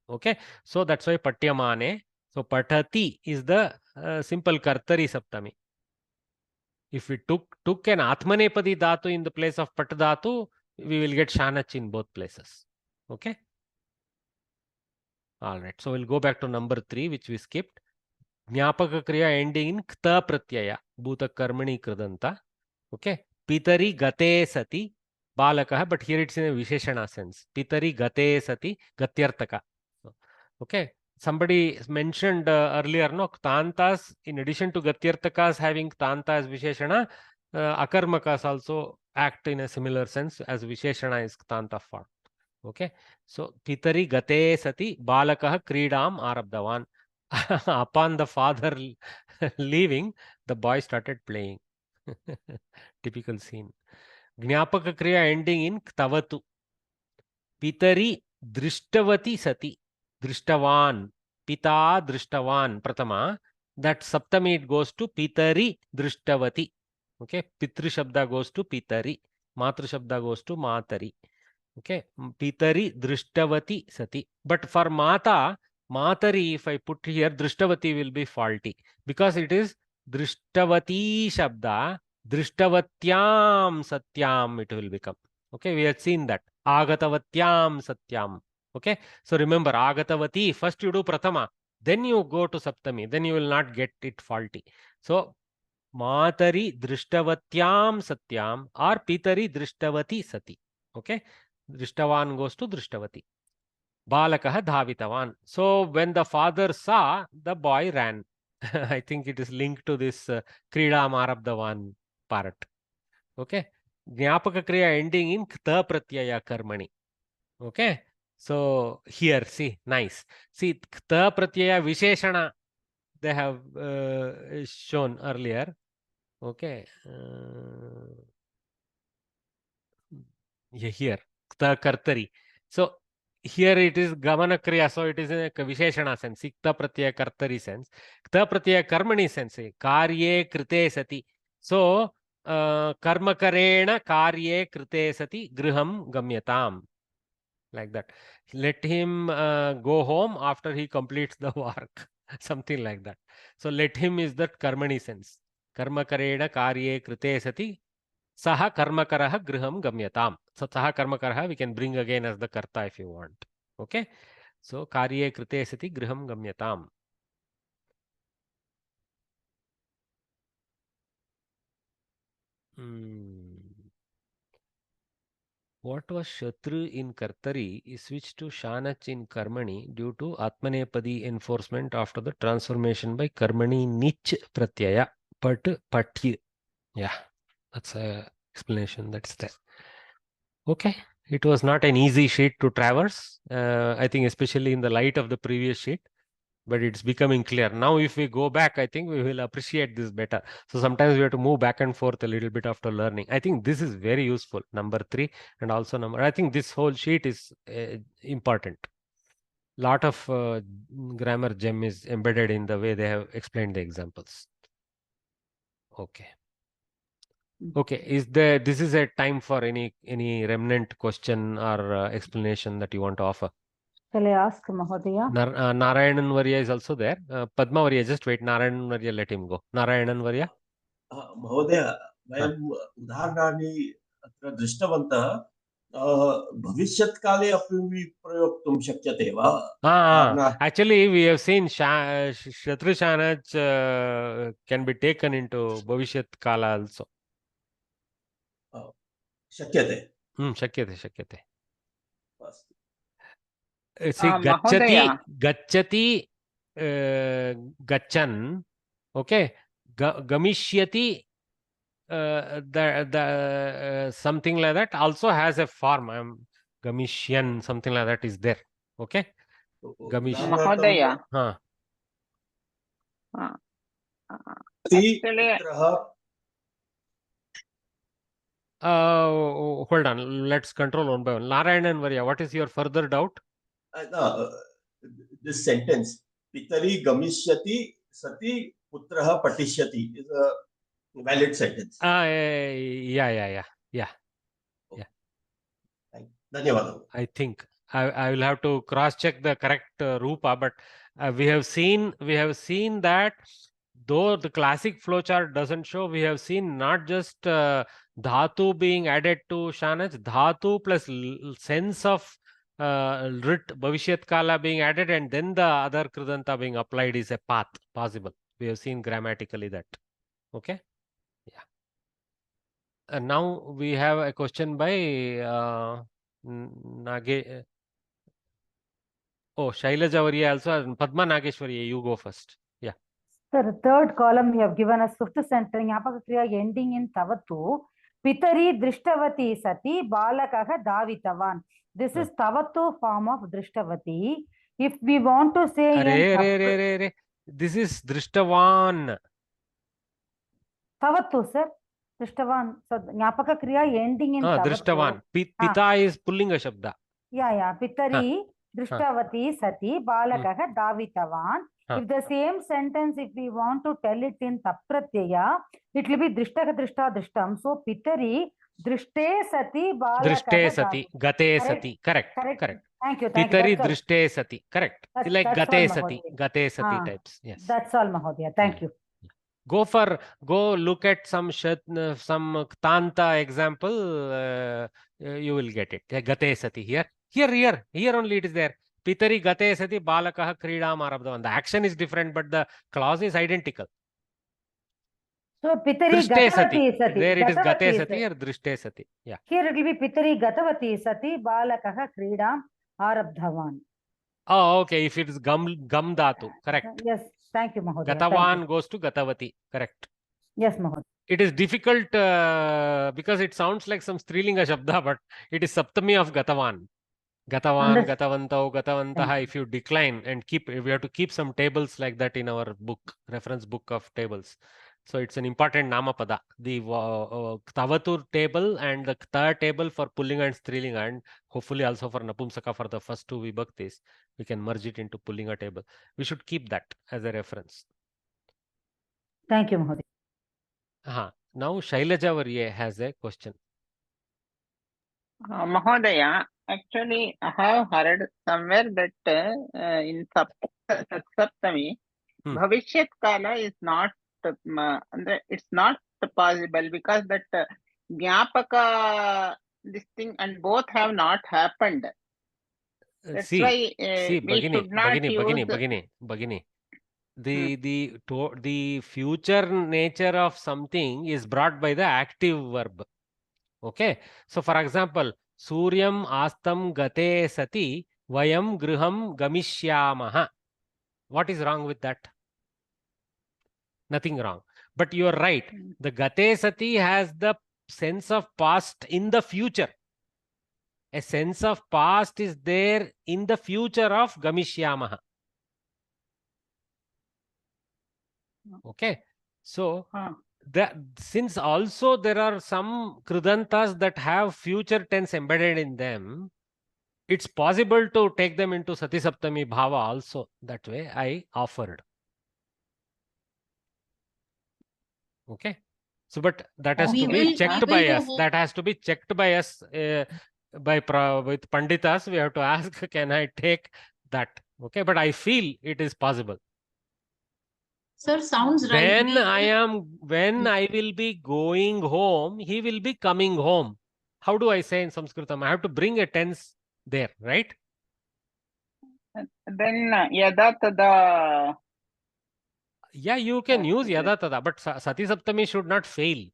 A: Okay. So that's why Patyamane. So Patati is the simple Kartari Saptami. If we took an Atmanepadi Dhatu in the place of Pat Dhatu, we will get Shanach in both places. Okay. All right. So we'll go back to number 3, which we skipped. Jnapaka Kriya ending in Kta Pratyaya. Bhuta Karmani Kridanta. Okay. Pitari Gate Sati Balakaha, but here it's in a Visheshana sense. Pitari Gate Sati Gatyartaka. Okay. Somebody mentioned earlier, no, Ktantas, in addition to Gatyartakas having Ktanta as Visheshana, Akarmakas also act in a similar sense as Visheshana is Ktanta form. Okay. So, Pitari Gate Sati Balakaha Kridam Arabdavan. Upon the father leaving, the boy started playing. Typical scene. Jnapaka Kriya ending in Ktavatu. Pitari Drishtavati Sati. Drishtavan. Pita Drishtavan. Pratama. That Saptami it goes to Pitari Drishtavati. Okay. Pitri Shabda goes to Pitari. Matru Shabda goes to Matari. Okay. Pitari Drishtavati Sati. But for Mata, Matari, if I put here, Drishtavati will be faulty because it is Drishtavati Shabda, Drishtavatyam Satyam it will become. Okay, we have seen that. Agatavatyam Satyam. Okay, so remember Agatavati, first you do Pratama, then you go to Saptami, then you will not get it faulty. So, Matari Drishtavatyam Satyam or Pitari Drishtavati Sati. Okay, Drishtavan goes to Drishtavati. Balakaha Dhavitavan. So when the father saw, the boy ran. I think it is linked to this Krida Marabdavan part. Okay. Jnapaka Kriya ending in Kta Pratyaya Karmani. Okay. So here, see, nice. See, Kta Pratyaya Visheshana they have shown earlier. Okay. Here, Kta Kartari. So here it is Gamana Kriya, so it is in a Visheshana sense, Kta Pratyaya Kartari sense. Kta Pratyaya Karmani sense, Karye Krite Sati. So, Karma Karena Karye Krite Sati Griham Gamyatam. Like that. Let him go home after he completes the work. Something like that. So, let him is that Karmani sense. कर्मकरेण कार्ये कृते सति सः कर्मकरः गृहं गम्यताम्. So सः कर्मकरः we can bring again as the karta if you want. Okay. So कार्ये कृते सति गृहं गम्यताम्. What was Shatru in Kartari is switched to Shanach in Karmani due to Atmanepadi enforcement after the transformation by Karmani Nich Pratyaya. Patyi. Yeah, that's a explanation that's there. Okay, it was not an easy sheet to traverse. I think especially in the light of the previous sheet, but it's becoming clear. Now if we go back, I think we will appreciate this better. So sometimes we have to move back and forth a little bit after learning. I think this is very useful, number 3 and also I think this whole sheet is important. Lot of grammar gem is embedded in the way they have explained the examples. Okay. Okay, this is a time for any remnant question or explanation that you want to offer?
D: Shall I ask Mahodaya?
A: Narayanan Varya is also there. Padma Varya, just wait. Narayanan Varya, let him go. Narayanan Varya.
I: महोदय, वयम् उदाहरणानि अत्र दृष्टवन्तः. भविष्यत्काले अपि प्रयोक्तुं शक्यते वा?
A: Actually, we have seen Shatru Shanach can be taken into Bhavishyat Kala also.
I: शक्यते.
A: शक्यते. See,
H: Mahodaya.
A: gacchati, gachan, okay, gamishyati, something like that also has a form. Gamishyan, something like that is there. Okay.
H: Mahodaya. Actually,
A: hold on, let's control one by one. Narayanan Varya, what is your further doubt?
I: This sentence, Pitari Gamishyati Sati Putraha Patishyati, is a valid sentence.
A: Yeah. I think I will have to cross check the correct rupa, but we have seen that though the classic flowchart doesn't show, we have seen not just dhatu being added to shanach, dhatu plus sense of rit bhavishyat kala being added, and then the other kridanta being applied is a path possible. We have seen grammatically that. Okay. Yeah. Now we have a question by Nage. Oh, Shailaja Varya also, and Padma Nageshwari, you go first. Yeah.
D: Sir, third column you have given us fifth sentence. Nyapaka kriya ending in tavatu. Pitari drishtavati sati balakaha davitavan. This is tavatu form of drishtavati. If we want to say
A: this is drishtavan.
D: Tavatu, sir. Drishtavan. So Nyapaka kriya ending in tavatu.
A: Drishtavan. Pita is pullinga shabda.
D: Yeah. Pitari drishtavati sati balakaha davitavan. If the same sentence, if we want to tell it in tapratyaya, it will be drishtaka drishta drishtam. So pitari drishte sati balakaha.
A: Drishte sati, gate sati. Correct.
D: Thank you.
A: Pitari drishte sati. Correct. Like gate sati types. Yes.
D: That's all, Mahodaya. Thank you.
A: Go look at some Ktanta example. You will get it. Gate sati here only it is there. Pitari gate sati balakaha kridam arabdavan. The action is different, but the clause is identical.
D: So pitari gatavati sati.
A: There it is gate sati, here drishte sati. Yeah.
D: Here it will be pitari gatavati sati balakaha kridam arabdhavan.
A: Oh, okay. If it is gam dhatu, correct.
D: Yes. Thank you, Mahodaya.
A: Gatavan goes to gatavati, correct.
D: Yes, Mahodaya.
A: It is difficult because it sounds like some Strilinga shabda, but it is Saptami of Gatavan. Gatavan, Gatavantau, Gatavantaha. If you decline and we have to keep some tables like that in our book, reference book of tables. So it's an important Namapada. The Tavatur table and the Kta table for Pullinga and Strilinga, and hopefully also for Napumsaka for the first two Vibhaktis, we can merge it into Pullinga table. We should keep that as a reference.
D: Thank you, Mahodaya.
A: Now Shailaja Varya has a question.
H: Mahodaya, actually I have heard somewhere that in Saptami, Bhavishyat Kala is not it's not possible because that Jnapaka this thing and both have not happened. That's why
A: see,
H: we should not use.
A: Bhagini. The future nature of something is brought by the active verb. Okay. So for example, Suryam astam gate sati vayam griham gamishyamaha. What is wrong with that? Nothing wrong. But you are right. The gate sati has the sense of past in the future. A sense of past is there in the future of Gamishyamaha. Okay. So, since also there are some Kridantas that have future tense embedded in them, it's possible to take them into Sati Saptami Bhava also. That way I offered. Okay. So, but that has to be checked by us. That has to be checked by us with Panditas. We have to ask, can I take that? Okay. But I feel it is possible.
G: Sir, sounds right.
A: When I will be going home, he will be coming home. How do I say in Samskritam? I have to bring a tense there, right?
H: Then yada tada.
A: Yeah, you can use yada tada, but Sati Saptami should not fail.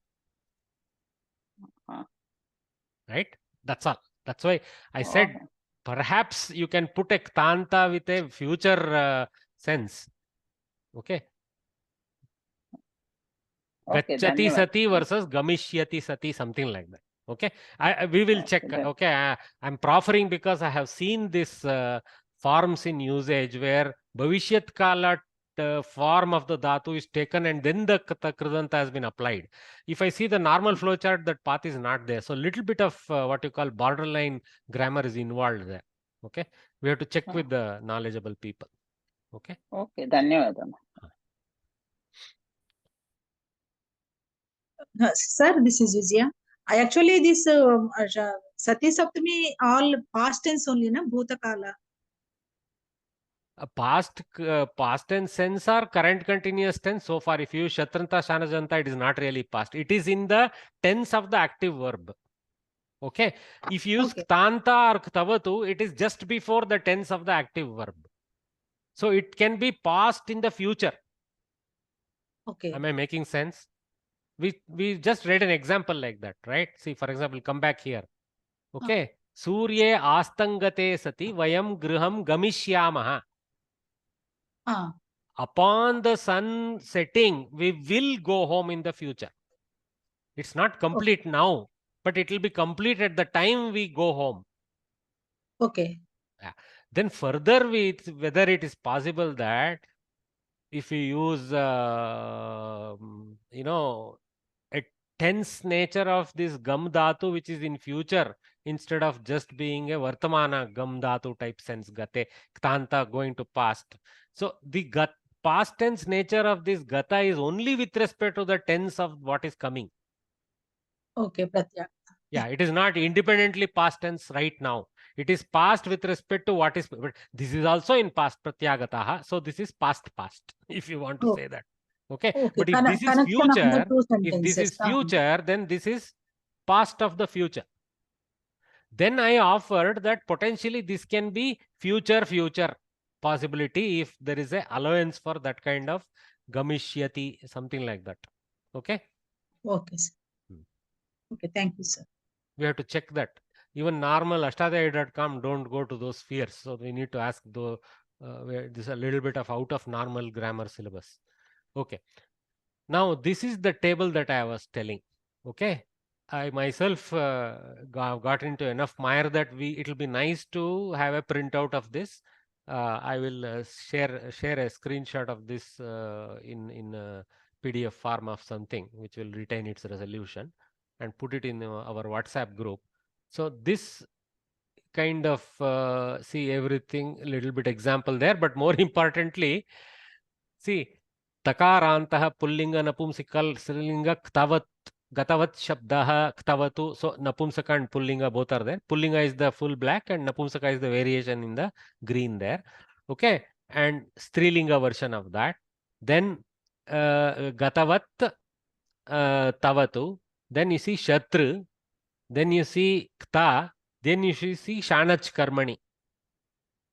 A: Right? That's all. That's why I said perhaps you can put a ktanta with a future sense. Okay. Gacchati sati versus gamishyati sati, something like that. Okay. We will check. Okay. I'm proffering because I have seen this forms in usage where Bhavishyat Kala form of the dhatu is taken and then the kridanta has been applied. If I see the normal flowchart, that path is not there. So little bit of what you call borderline grammar is involved there. Okay. We have to check with the knowledgeable people. Okay.
H: Okay. Dhanyavad.
M: Sir, this is Vijaya. I actually this Sati Saptami all past tense only, na Bhutakala.
A: Past tense sense or current continuous tense. So far, if you use Shatranta, Shanajanta, it is not really past. It is in the tense of the active verb. Okay. If you use Ktanta or Ktavatu, it is just before the tense of the active verb. So it can be past in the future.
M: Okay.
A: Am I making sense? We just read an example like that, right? See, for example, come back here. Okay. Surye astangate sati vayam griham gamishyamaha. Upon the sun setting, we will go home in the future. It's not complete now, but it will be complete at the time we go home.
M: Okay.
A: Yeah. Then further, whether it is possible that if you use, a tense nature of this gam dhatu, which is in future, instead of just being a vartamana gam dhatu type sense, gate, ktanta going to past. So the past tense nature of this gata is only with respect to the tense of what is coming.
M: Okay, Pratyagata.
A: Yeah, it is not independently past tense right now. It is past with respect to what is, but this is also in past pratyagataha. So this is past, if you want to say that. Okay. But if this is future, then this is past of the future. Then I offered that potentially this can be future possibility if there is a allowance for that kind of gamishyati, something like that. Okay.
M: Okay, sir. Okay, thank you, sir.
A: We have to check that. Even normal ashtadhyayi.com don't go to those spheres. So we need to ask this is a little bit of out of normal grammar syllabus. Okay. Now this is the table that I was telling. Okay. I myself got into enough mire that it will be nice to have a printout of this. I will share a screenshot of this in a PDF form of something which will retain its resolution and put it in our WhatsApp group. So this kind of see everything, a little bit example there, but more importantly, see takarantah pullinga napumsikal strilinga ktavat gatavat shabdah ktavatu. So napumsaka and pullinga both are there. Pullinga is the full black and napumsaka is the variation in the green there. Okay. And strilinga version of that. Then Gatavat Tavatu. Then you see Shatru. Then you see Kta. Then you see Shanach Karmani.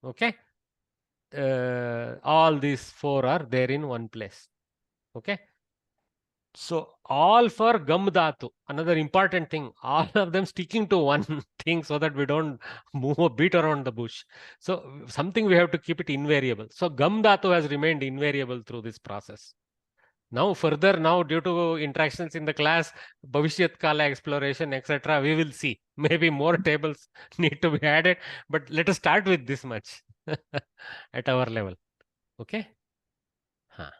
A: Okay. All these four are there in one place. Okay. So all for Gam Dhatu. Another important thing, all of them sticking to one thing so that we don't move a bit around the bush. So something we have to keep it invariable. So Gam Dhatu has remained invariable through this process. Now further, now due to interactions in the class, Bhavishyat Kala exploration, etc., we will see. Maybe more tables need to be added, but let us start with this much at our level. Okay. Huh.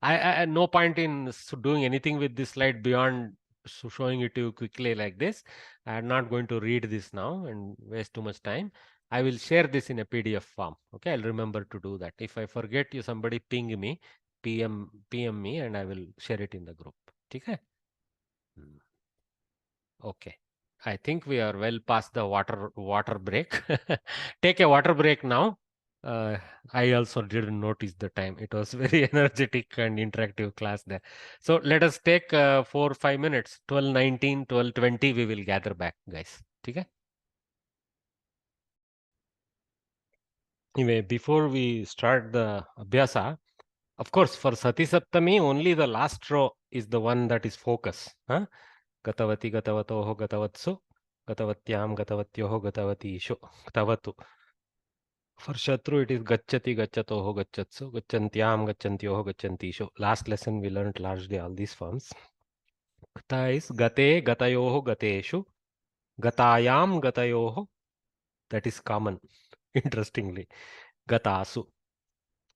A: I no point in doing anything with this slide beyond showing it to you quickly like this. I'm not going to read this now and waste too much time. I will share this in a PDF form. Okay, I'll remember to do that. If I forget, you somebody ping me, PM me, and I will share it in the group. Okay. Okay. I think we are well past the water break. Take a water break now. I also didn't notice the time. It was very energetic and interactive class there. So let us take 4 or 5 minutes. 12:19, 12:20 we will gather back, guys. Okay? Anyway, before we start the Abhyasa, of course, for Sati Saptami, only the last row is the one that is focus. Huh? Gatavati, Gatavatoho, Gatavatsu, Gatavatyam, Gatavatyoho, Gatavatishu, Gatavatu. For Shatru, it is Gacchati, Gacchatoho, Gacchatsu, Gachantyam, Gaccantyoho, Gaccantishu. Last lesson we learned largely all these forms. Gata is Gate, Gatayoho, Gateshu, Gatayam, Gatayoho. That is common, interestingly. Gatasu.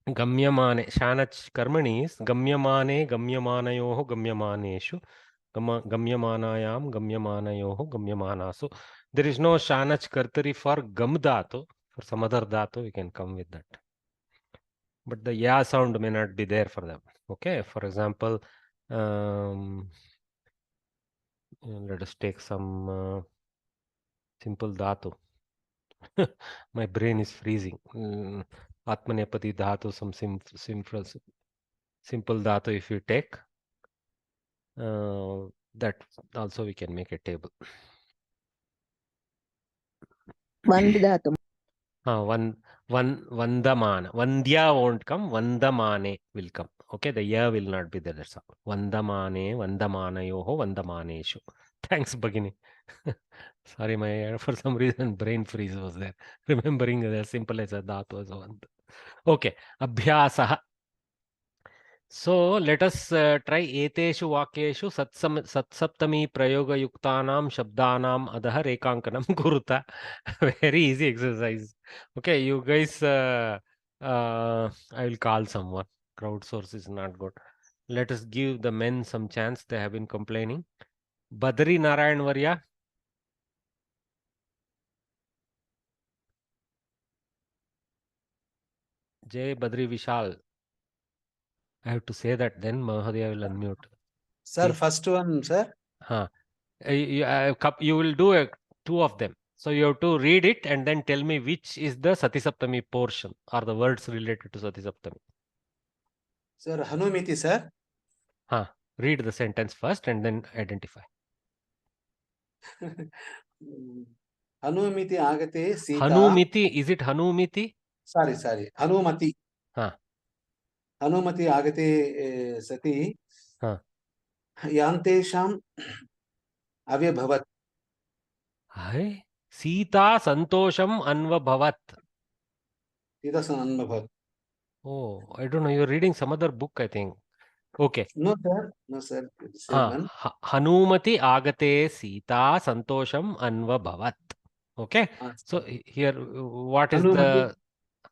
A: Gamyamane, Shanach Karmani is Gamyamane, Gamyamanayoho, Gamyamaneshu, Gamyamanayam, Gamyamanayoho, Gamyamanasu. There is no Shanach Kartari for Gam Dhatu. For some other Dhatu, we can come with that. But the Ya sound may not be there for them. Okay, for example, let us take some simple Dhatu. My brain is freezing. Atmanepati Dhatu, some simple Dhatu if you take. That also we can make a table.
L: Vandatu.
A: Vandamana. Vandya won't come. Vandamane will come. Okay, the ya will not be there. That's all. Vandamane, Vandamanayoho, Vandamaneshu. Thanks, Bhagini. Sorry, for some reason brain freeze was there. Remembering as simple as a dhatu as one. Okay, Abhyasaha. So let us try eteshu vakyeshu satsaptami prayoga yuktanam shabdanam adaha rekankanam kuruta. Very easy exercise. Okay, you guys, I will call someone. Crowdsource is not good. Let us give the men some chance. They have been complaining. Badri Narayan Varya. Jay Badri Vishal. I have to say that, then Mahadaya will unmute.
N: Sir, first one, sir.
A: You will do two of them. So you have to read it and then tell me which is the Sati Saptami portion or the words related to Sati Saptami.
N: Sir, Hanumiti, sir.
A: Read the sentence first and then identify.
N: Hanumiti agate Sita.
A: Hanumiti, is it Hanumiti?
N: Sorry. Hanumati. Hanumati agate sati. Yantesham avyabhavat.
A: Sita Santosham Anvabhavat.
N: Sita Anvabhavat.
A: Oh, I don't know. You're reading some other book, I think. Okay.
N: No, sir. Same one.
A: Hanumati agate Sita Santosham Anvabhavat. Okay. So here, what is the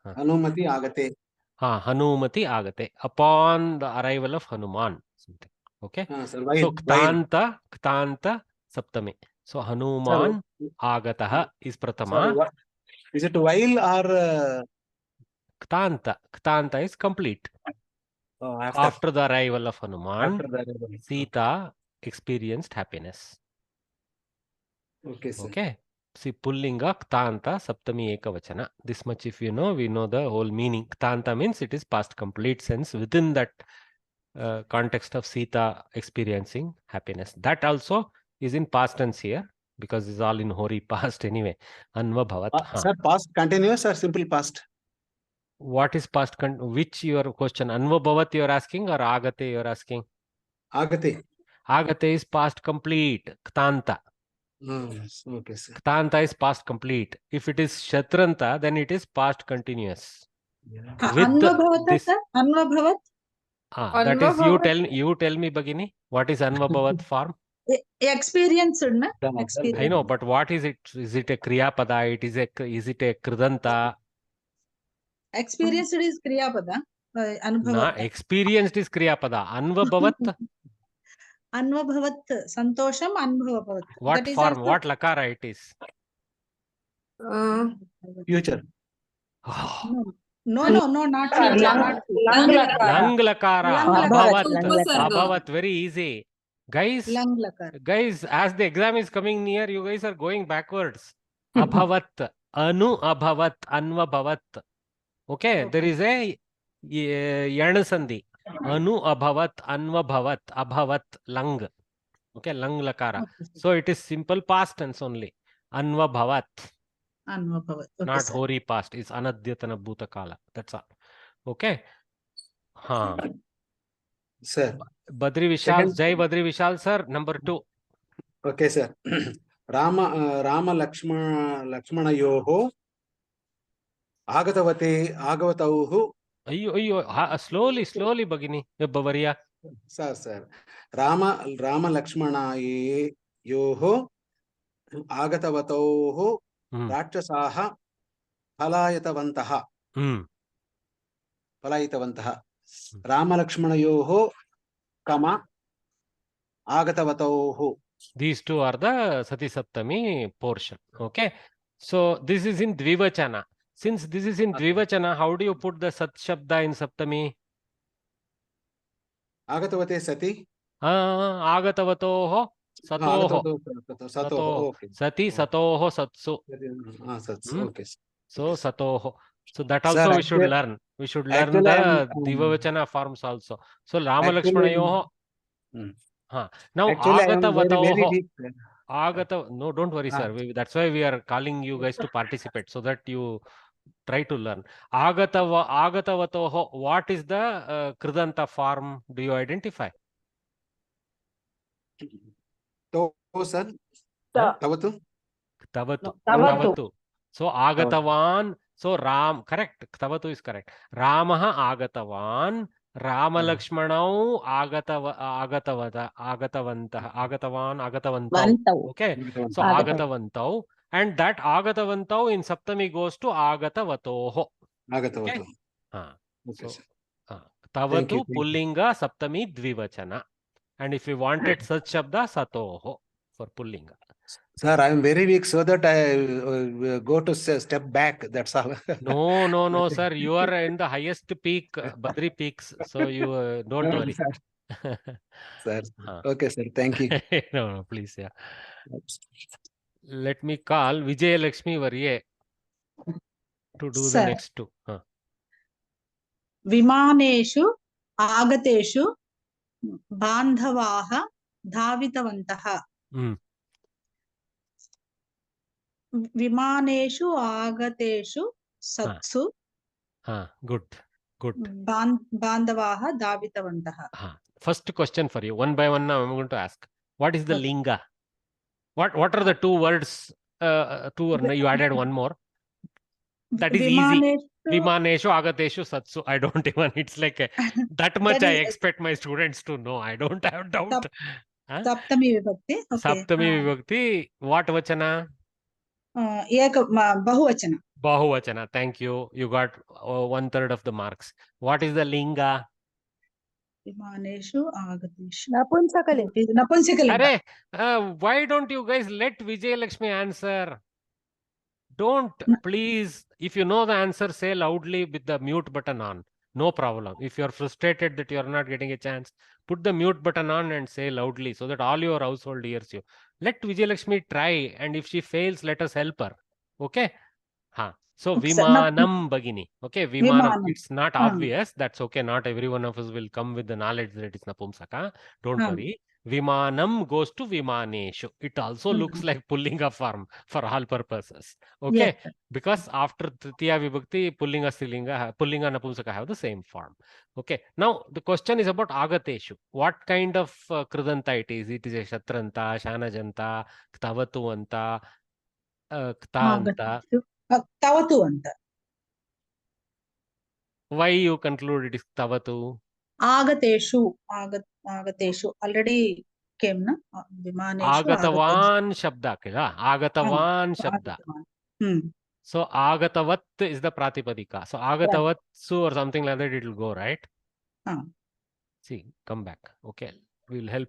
N: Hanumati agate?
A: Hanumati agate. Upon the arrival of Hanuman. Something. Okay. So Ktanta Saptami. So Hanuman agataha is Pratama.
N: Is it while or
A: Ktanta is complete. After the arrival of Hanuman, Sita experienced happiness.
N: Okay, sir.
A: Okay. See, pullinga, ktanta, saptami ekavachana. This much if you know, we know the whole meaning. Ktanta means it is past complete sense within that context of Sita experiencing happiness. That also is in past tense here because it's all in Hori past anyway. Anva bhavat.
N: Sir, past continuous or simple past?
A: What is past? Which your question? Anva bhavat you are asking or agate you are asking?
N: Agate.
A: Agate is past complete. Ktanta.
N: Okay, sir.
A: Ktanta is past complete. If it is Shatranta, then it is past continuous. With this,
M: Anvabhavat?
A: that is you tell me, Bhagini, what is Anvabhavat form?
M: Experienced, na?
A: I know, but what is it? Is it a Kriya Pada? Is it a Kridanta?
M: Experienced is Kriyapada.
A: Na, experienced is Kriya Pada. Anvabhavat?
M: Anvabhavat, Santosham, Anvabhavat.
A: What form? What lakara it is?
N: Future.
M: No, not future.
A: Lang lakara. Abhavat. Very easy. Guys, as the exam is coming near, you guys are going backwards. Abhavat. Anu abhavat. Anvabhavat. Okay, there is a Yanasandhi. Anu abhavat. Anvabhavat. Abhavat. Lang. Okay, lang lakara. So it is simple past tense only. Anvabhavat.
M: Anvabhavat. Okay,
A: Not
M: sir.
A: Hori past. It's Anadyatana Bhutakala. That's all. Okay. Huh.
N: Sir.
A: Badri Vishal. Jai Badri Vishal, sir. Number 2.
N: Okay, sir. Rama Lakshmanayoho Agatauhu.
A: Slowly, Bhagini. Bavaria.
N: Sir. Rama Lakshmanayoho Agatavatoho Rakshasaha Palayatavantaha. Rama Lakshmanayoho Kama Agatavatoho.
A: These two are the Sati Saptami portion. Okay. So this is in Dvivachana. Since this is in Dvivachana, how do you put the Sat Shabda in Saptami?
N: Agatavate Sati.
A: Agatavatoho Satoho.
N: Satoho.
A: Sati Satoho Satsu.
N: Okay.
A: So Satoho. So that also we should learn. We should learn the Dvivachana forms also. So Rama Lakshmanayoho. Now Agatavatoho. No, don't worry, sir. That's why we are calling you guys to participate so that you try to learn. Agatavatoho. What is the Kridanta form? Do you identify?
N: Sir. Tavatu.
A: So Agatavan. So Ram, correct. Tavatu is correct. Ramaha Agatavan. Rama Lakshmanau Agatavantau. Okay. So Agatavantau. And that Agatavantau in Saptami goes to Agatavatoho.
N: Okay.
A: So, Tavatu Pullinga Saptami Dvivachana. And if you wanted such Shabda, Satoho for Pullinga.
N: Sir, I am very weak, so that I go to step back. That's all.
A: No, sir. You are in the highest peak, Badri peaks. So you don't worry.
N: Sir. Okay, sir. Thank you.
A: No, please, yeah. Let me call Vijay Lakshmi Varye to do the next two.
M: Vimaneshu Agateshu Bandhavaha Dhavitavantaha. Vimaneshu Agateshu Satsu.
A: Good.
M: Bandhavaha Dhavitavantaha.
A: First question for you. One by one now I'm going to ask. What is the linga? What are the two words? You added one more. That is easy. Vimaneshu Agateshu Satsu. I don't even, it's like that much I expect my students to know. I don't have doubt.
M: Saptami Vibhakti.
A: Saptami Vibhakti. What vachana?
M: Bahuvachana.
A: Bahuvachana. Thank you. You got 1/3 of the marks. What is the linga?
M: Vimaneshu Agateshu.
K: Napunsakalinga.
A: Why don't you guys let Vijay Lakshmi answer? Don't, please. If you know the answer, say loudly with the mute button on. No problem. If you're frustrated that you're not getting a chance, put the mute button on and say loudly so that all your household hears you. Let Vijayalakshmi try, and if she fails, let us help her. Okay? So
M: Okay, sir. Now,
A: Vimanam Bagini. Okay, Vimanam.
M: Vimanam.
A: It's not obvious. That's okay. Not every one of us will come with the knowledge that it is Napumsaka. Don't worry. Vimanam goes to Vimaneshu. It also looks like Pullinga form for all purposes. Okay?
M: Yes, sir.
A: Because after Tritiya Vibhakti, Pullinga, Strilinga, Pullinga, Napumsaka have the same form. Okay. Now, the question is about Agateshu. What kind of Kridanta it is? It is a Shatranta, Shanajanta, Ktavatuanta, Ktanta.
M: Tavatu anta.
A: Why you conclude it is Tavatu?
M: Agateshu. Agateshu. Already came, na? Vimaneshu.
A: Agatavan Shabda. Agatavan Shabda. So Agatavat is the Pratipadika. So Agatavatsu or something like that, it will go, right? See, come back. Okay. We'll help.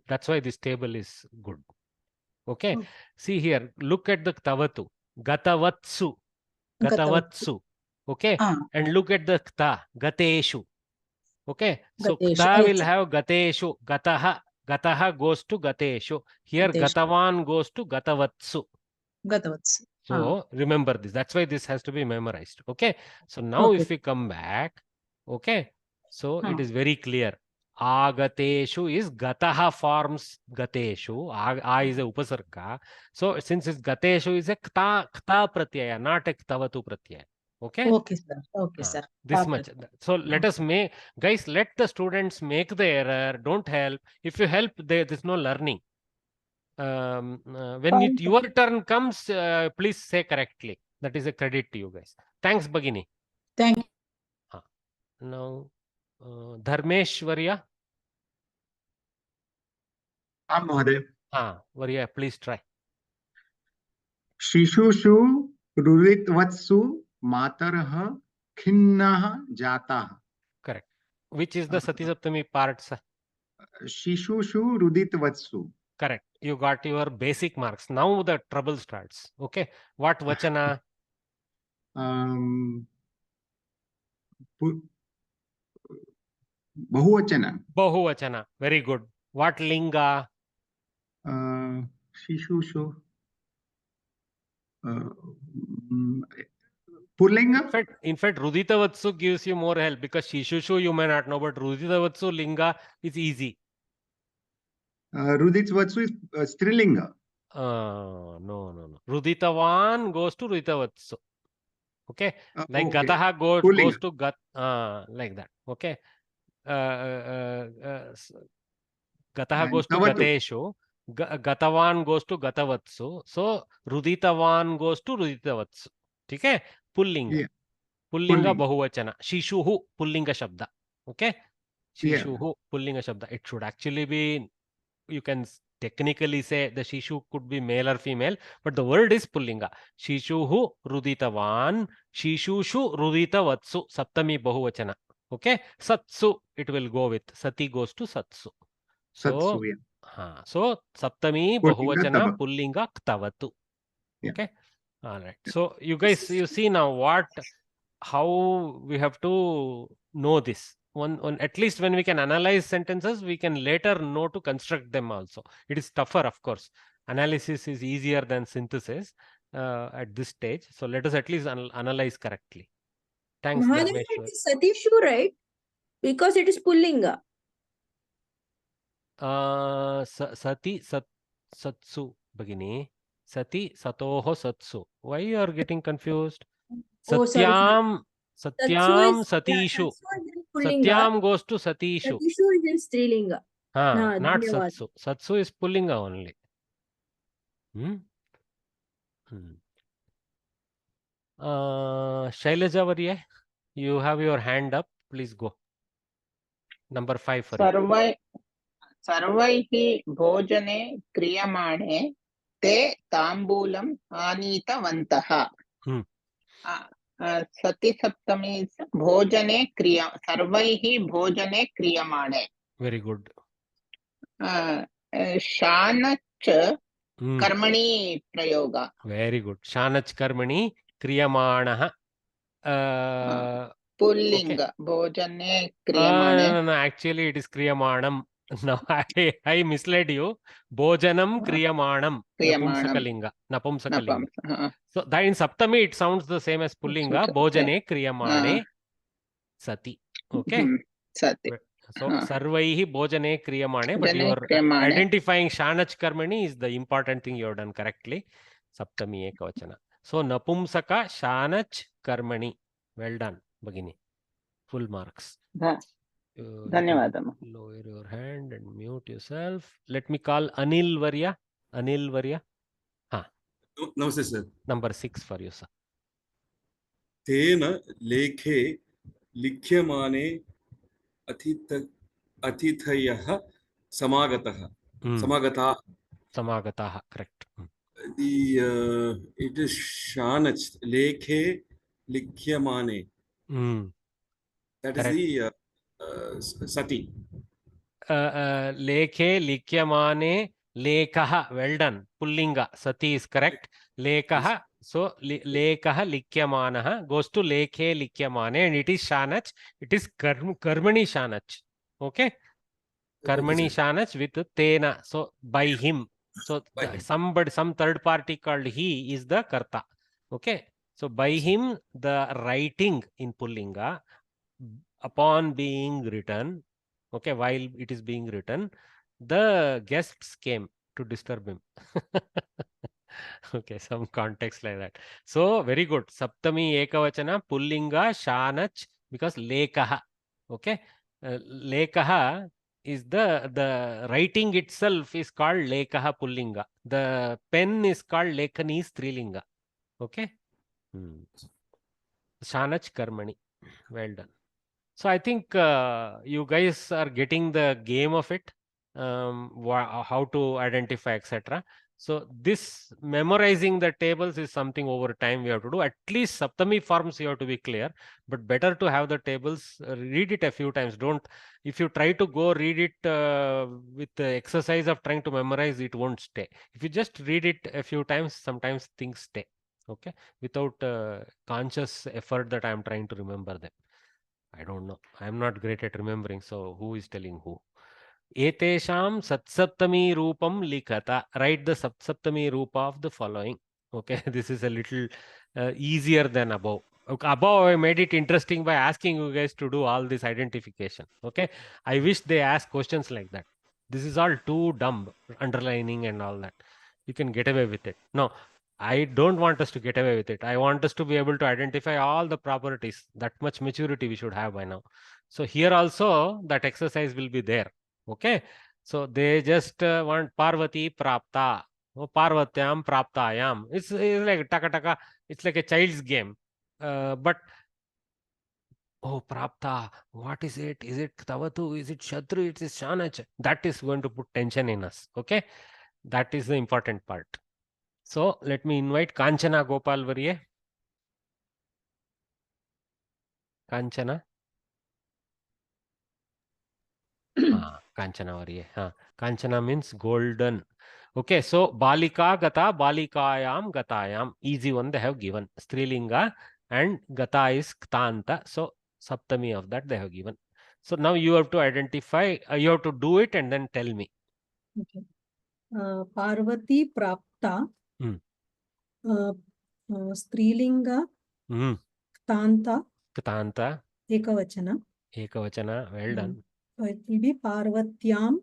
A: That's why this table is good. Okay. See here, look at the Tavatu. Gatavatsu. Gatavatsu. Okay. And look at the Kta. Gateshu. Okay. So Kta will have Gateshu. Gataha. Gataha goes to Gateshu. Here Gatavan goes to Gatavatsu.
M: Gatavatsu.
A: So remember this. That's why this has to be memorized. Okay. So now if we come back, okay. So it is very clear. Agateshu is Gataha forms Gateshu. A is a Upasarga. So since it's Gateshu is a Kta Pratyaya, not a Ktavatu Pratyaya. Okay.
M: Okay, sir. Okay, sir.
A: This much. So let us make, guys, let the students make the error. Don't help. If you help, there's no learning. When your turn comes, please say correctly. That is a credit to you guys. Thanks, Bagini.
M: Thank you.
A: Now, Dharmeshwarya.
O: Mahoday.
A: Varya, please try.
O: Shishushu Ruditvatsu Matarah Khinnaha Jataha.
A: Correct. Which is the Sati Saptami part, sir?
O: Shishushu Ruditvatsu.
A: Correct. You got your basic marks. Now the trouble starts. Okay. What Vachana?
O: Bahuvachana.
A: Bahuvachana. Very good. What Linga?
O: Shishushu. Pullinga?
A: In fact, Ruditavatsu gives you more help because Shishushu you may not know, but Ruditavatsu Linga is easy.
O: Ruditavatsu is Strilinga.
A: No. Ruditavan goes to Ruditavatsu. Okay. Like
O: okay.
A: Gataha goes to Gat. Like that. Okay. Gataha goes to Gateshu. Gatavan goes to Gatavatsu. So Ruditavan goes to Ruditavatsu. Okay. Pullinga. Pullinga Bahuvachana. Shishuhu Pullinga Shabda. Okay. Shishuhu Pullinga Shabda. It should actually be, you can technically say the Shishu could be male or female, but the word is Pullinga. Shishuhu Ruditavan. Shishushu Ruditavatsu. Saptami Bahuvachana. Okay. Satsu it will go with. Sati goes to Satsu. So, so Saptami Bahuvachana Pullinga Ktavatu. Okay. All right. So you guys, you see now how we have to know this. At least when we can analyze sentences, we can later know to construct them also. It is tougher, of course. Analysis is easier than synthesis at this stage. So let us at least analyze correctly. Thanks,
C: Mahadev, it is Satishu, right? Because it is Pullinga.
A: Sati Satsu Bagini. Sati Satoho Satsu. Why you are getting confused? Satyam Satishu. Satyam goes to Satishu.
C: Satishu is in Strilinga.
A: Not Satsu. Satsu is Pullinga only. Shailaja Varya, you have your hand up. Please go. Number 5 for you.
H: सर्वैः भोजने क्रियमाणे ते ताम्बूलम् आनीतवन्तः. सति सप्तमी भोजने क्रिया सर्वैः भोजने क्रियमाणे.
A: Very good.
H: शानच् कर्मणि प्रयोग.
A: Very good. Shanach कर्मणि क्रियमाणः.
H: पुल्लिंग भोजने क्रियमाणे.
A: No, actually it is kriyamanam. No, I misled you. Bhojanam kriyamanam.
H: Kriyamanam.
A: Napumsakalinga. Napumsakalinga.
H: Napam.
A: So that in Saptami it sounds the same as Pullinga. Bhojane kriyamane sati. Okay.
H: Sati.
A: So sarvaihi bhojane kriyamane, but
H: Jane
A: your
H: kriyamane.
A: identifying shanach karmani is the important thing you have done correctly. Saptami ekavachana. So napumsaka shanach karmani. Well done, Bhagini. Full marks. You
H: Dhanyavadam.
A: lower your hand and mute yourself. Let me call Anil Varya. Anil Varya.
P: Namaste, sir.
A: Number 6 for you, sir.
P: Tena lekhe likhyamane atithayah samagataha.
A: Samagataha, correct.
P: It is shanach lekhe likhyamane. That is
A: Correct.
P: the sati.
A: Lekhe likyamane lekaha. Well done. Pullinga. Sati is correct. Lekaha. So lekaha likyamanaha goes to lekhe likyamane, and it is shanach. It is karmani shanach. Okay. Karmani shanach with tena. So by him. So some third party called he is the karta. Okay. So by him, the writing in Pullinga, upon being written, okay, while it is being written, the guests came to disturb him. Okay, some context like that. So very good. Saptami ekavachana Pullinga shanach, because lekaha. Okay. Lekaha is the writing itself is called lekaha Pullinga. The pen is called lekani strilinga. Okay. Shanach karmani. Well done. So I think you guys are getting the game of it, how to identify, etc. So this memorizing the tables is something over time we have to do. At least Saptami forms you have to be clear, but better to have the tables, read it a few times. If you try to go read it with the exercise of trying to memorize, it won't stay. If you just read it a few times, sometimes things stay. Okay, without conscious effort that I am trying to remember them. I don't know. I am not great at remembering. So who is telling who? Etesham satsaptami rupam likata. Write the satsaptami rupa of the following. Okay, this is a little easier than above. Okay, above I made it interesting by asking you guys to do all this identification. Okay, I wish they ask questions like that. This is all too dumb, underlining and all that. You can get away with it. No, I don't want us to get away with it. I want us to be able to identify all the properties. That much maturity we should have by now. So here also that exercise will be there. Okay. So they just want Parvati Prapta. Parvatyam Praptayam. It's like taka taka. It's like a child's game. But oh, Prapta, what is it? Is it Tavatu? Is it Shatru? It is Shanach. That is going to put tension in us. Okay. That is the important part. So let me invite Kanchana Gopal Varye. Kanchana. Kanchana Varye. Kanchana means golden. Okay, so Balika Gata, Balikayam Gatayam. Easy one they have given. Strilinga and Gata is Ktanta. So Saptami of that they have given. So now you have to identify, you have to do it and then tell me.
F: Okay. Parvati Prapta. Strilinga. Ktanta.
A: Ktanta.
F: Ekavachana.
A: Ekavachana. Well done.
F: So it will be Parvatyam.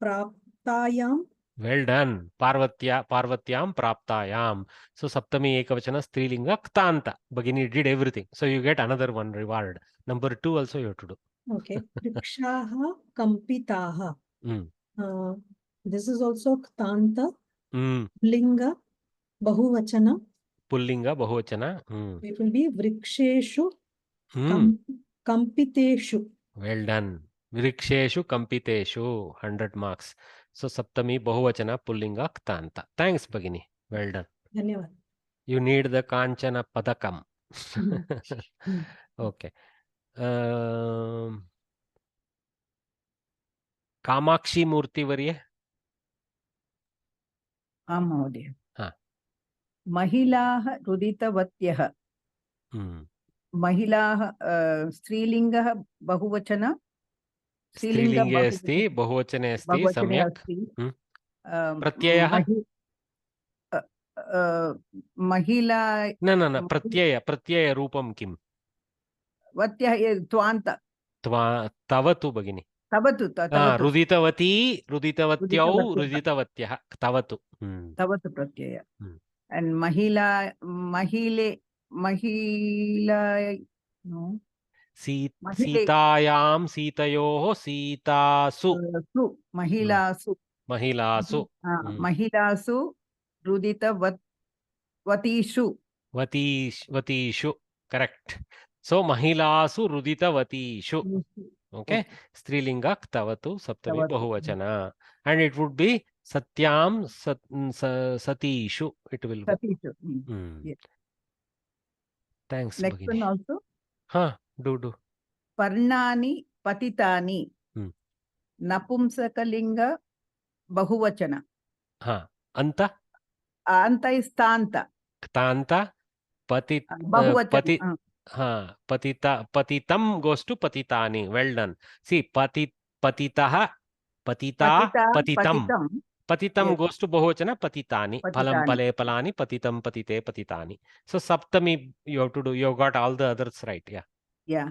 F: Praptayam.
A: Well done. Parvatyam Praptayam. So Saptami Ekavachana Strilinga Ktanta. Bhagini did everything. So you get another one reward. Number 2 also you have to do.
F: Okay. Vrikshaha Kampitaha. This is also Ktanta. Pullinga Bahuvachana.
A: Pullinga Bahuvachana.
F: It will be Vriksheshu Kampiteshu.
A: Well done. Vriksheshu Kampiteshu. 100 marks. So Saptami Bahuvachana Pullinga Ktanta. Thanks, Bhagini. Well done.
F: Dhanyavad.
A: You need the Kanchana Padakam. Okay. Kamakshi Murthy Varye.
Q: आम् महोदय महिलाः रुदितवत्यः महिलाः स्त्रीलिङ्गः बहुवचन
A: स्त्रीलिङ्गे अस्ति, बहुवचने अस्ति,
Q: बहुवचने
A: सम्यक्।
Q: अस्ति।
A: प्रत्ययः?
Q: महिला
A: न प्रत्ययरूपं किम्?
Q: त्वान्त
A: तवतु भगिनि।
Q: तवतु
A: रुदितवती, रुदितवत्यौ, रुदितवत्यः, तवतु।
Q: तवतु प्रत्यय। And
A: सीतायां, सीतयोः, सीतासु,
Q: महिलासु रुदितवतीषु,
A: वतीषु, करेक्ट। सो महिलासु रुदितवतीषु, ओके। स्त्रीलिंग तवतु, सप्तमी बहुवचन, and it would be सत्यां, सतीषु, it will go. Thanks
Q: next
A: भगिनी.
Q: one also.
A: do
Q: पर्णानि पतितानि, नपुंसकलिंग बहुवचन.
A: अंत
Q: is तान्त.
A: बहुवचन. पतितं goes to patitani. Well done. See, patitah, patita, patitam goes to bahuvachana, patitani. Phalam, pale, palani, patitam, patite, patitani. So saptami you have to do. You have got all the others right.
Q: Yeah.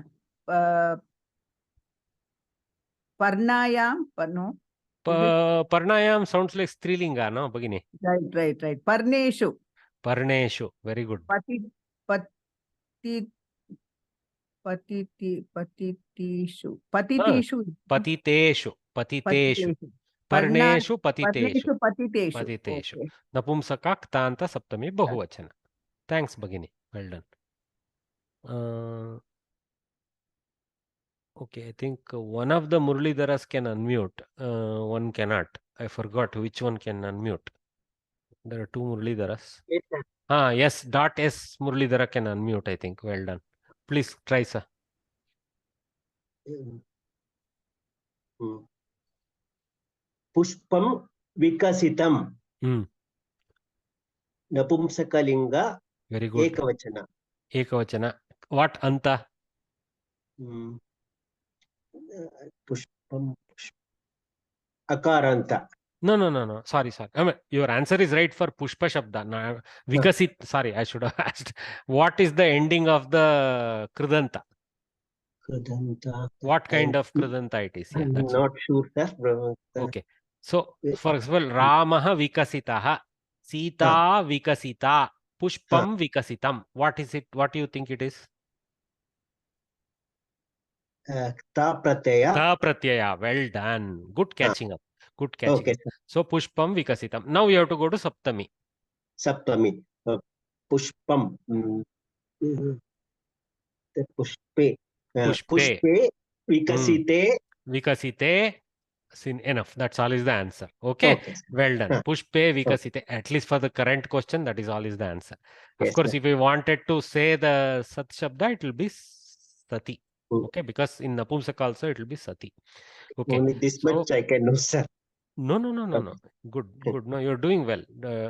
Q: Parnayam, no.
A: Parnayam sounds like strilinga, no, Bhagini?
Q: Right. Parneshu.
A: Very good.
Q: Patitishu.
A: Parneshu, patiteshu.
Q: Okay.
A: Napumsaka, ktanta, saptami, bahuvachana. Thanks, Bhagini. Well done. Okay, I think one of the Muralidharas can unmute. One cannot. I forgot which one can unmute. There are two Muralidharas. Yes, .S Muralidhara can unmute, I think. Well done. Please try, sir.
R: Pushpam vikasitam. Napumsakalinga.
A: Very good. Ekavachana. What anta?
R: Pushpam. Akaranta.
A: No. Sorry. I mean, your answer is right for Pushpa Shabda. No, Vikasit. Sorry, I should have asked. What is the ending of the Kridanta?
R: Kridanta.
A: What kind of Kridanta it is?
R: I'm not sure, sir.
A: Okay. So, for example, Ramaha Vikasitaha, Sita Vikasita, Pushpam Vikasitam. What is it? What do you think it is?
R: Ta pratyaya.
A: Well done. Good catching up. Good catching. Okay. So Pushpam Vikasitam. Now you have to go to Saptami.
R: Pushpam. Pushpe.
A: Pushpe.
R: Vikasite.
A: Enough. That's all is the answer. Okay. Well done. Pushpe Vikasite. At least for the current question, that is all is the answer. Of course, if we wanted to say the Sat Shabda, it will be Sati. Okay, because in Napumsaka also it will be Sati. Okay.
R: Only this much I can know, sir.
A: No. Good. No, you're doing well.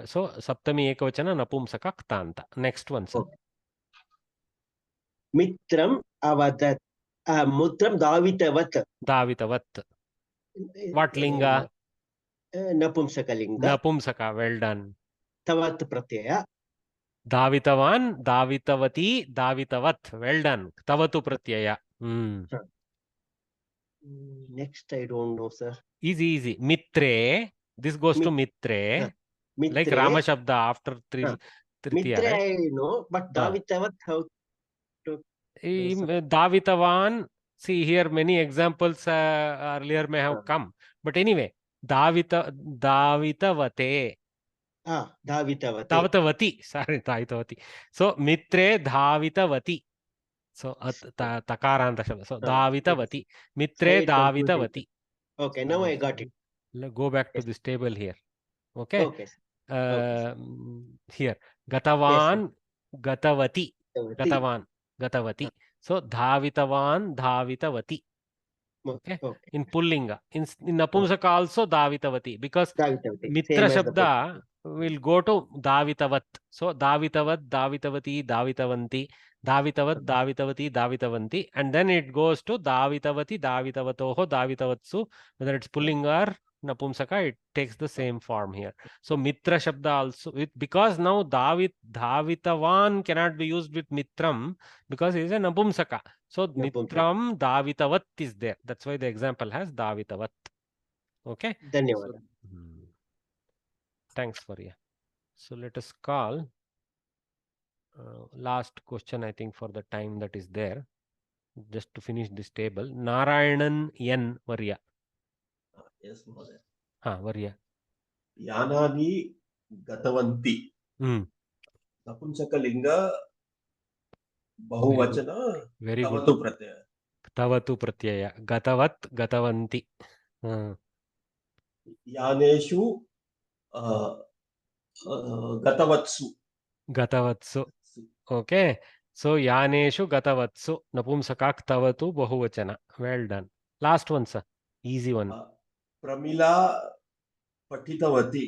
A: So Saptami Ekavachana Napumsaka Ktanta. Next one, sir.
R: Mitram avadat. Mutram davitavat.
A: What linga?
R: Napumsakalinga.
A: Napumsaka. Well done.
R: Tavat pratyaya.
A: Davitavan, davitavati, davitavat. Well done. Tavatu pratyaya.
R: Next, I don't know, sir.
A: Easy. Mitre. This goes to Mitre. Like Rama Shabda after Tritiya.
R: Mitre, right? I know, but Davitavat, how to...
A: Davitavan. See, here many examples earlier may have come. But anyway, Davitavate. Davitavati. Sorry, Davitavati. So, Mitre Davitavati. So, Takaranta Shabda. So, Davitavati. Mitre Davitavati.
R: Okay, now I got it.
A: Go back to this table here. Okay. Here. Gatavan, Gatavati. Gatavati. So, Davitavan, Davitavati. Okay. In Pullinga. In Napumsaka also Davitavati. Because Mitra Shabda we'll go to Davitavat. So Davitavat, Davitavati, Davitavanti, Davitavat, Davitavati, Davitavanti, and then it goes to Davitavati, Davitavatoho, Davitavatsu. Whether it's pulling or Napumsaka, it takes the same form here. So Mitra Shabda also, because now Davitavan cannot be used with Mitram because it is a Napumsaka. So Mitram, Davitavat is there. That's why the example has Davitavat. Okay.
R: ಧನ್ಯವಾದ.
A: Thanks for you. So let us call last question, I think, for the time that is there, just to finish this table. Narayanan N Varya.
I: Yes, Mother.
A: Varya.
I: Yanani Gatavanti. Napumsakalinga Bahuvachana
A: Very good.
I: Tavatu Pratyaya.
A: Tavatu Pratyaya. Gatavat, Gatavanti.
I: Yaneshu Gatavatsu.
A: Gatavatsu. Okay. So Yaneshu Gatavatsu. Napumsakak Tavatu Bahuvachana. Well done. Last one, sir. Easy one.
I: Pramila Patitavati.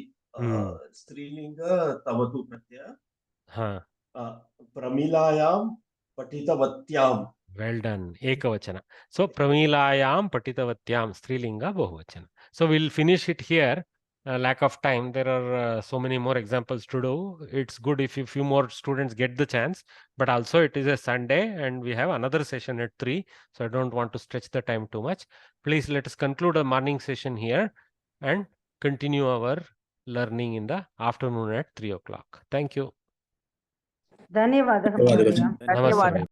I: Strilinga Tavatu Pratyaya. Pramilayam Patitavatyam.
A: Well done. Ekavachana. So Pramilayam Patitavatyam. Strilinga Bahuvachana. So we'll finish it here. Lack of time. There are so many more examples to do. It's good if a few more students get the chance, but also it is a Sunday and we have another session at 3. So I don't want to stretch the time too much. Please let us conclude a morning session here and continue our learning in the afternoon at 3 o'clock. Thank you.
D: ಧನ್ಯವಾದः
A: Namaste.
D: ಮಹೋದಯ.
A: Namaste.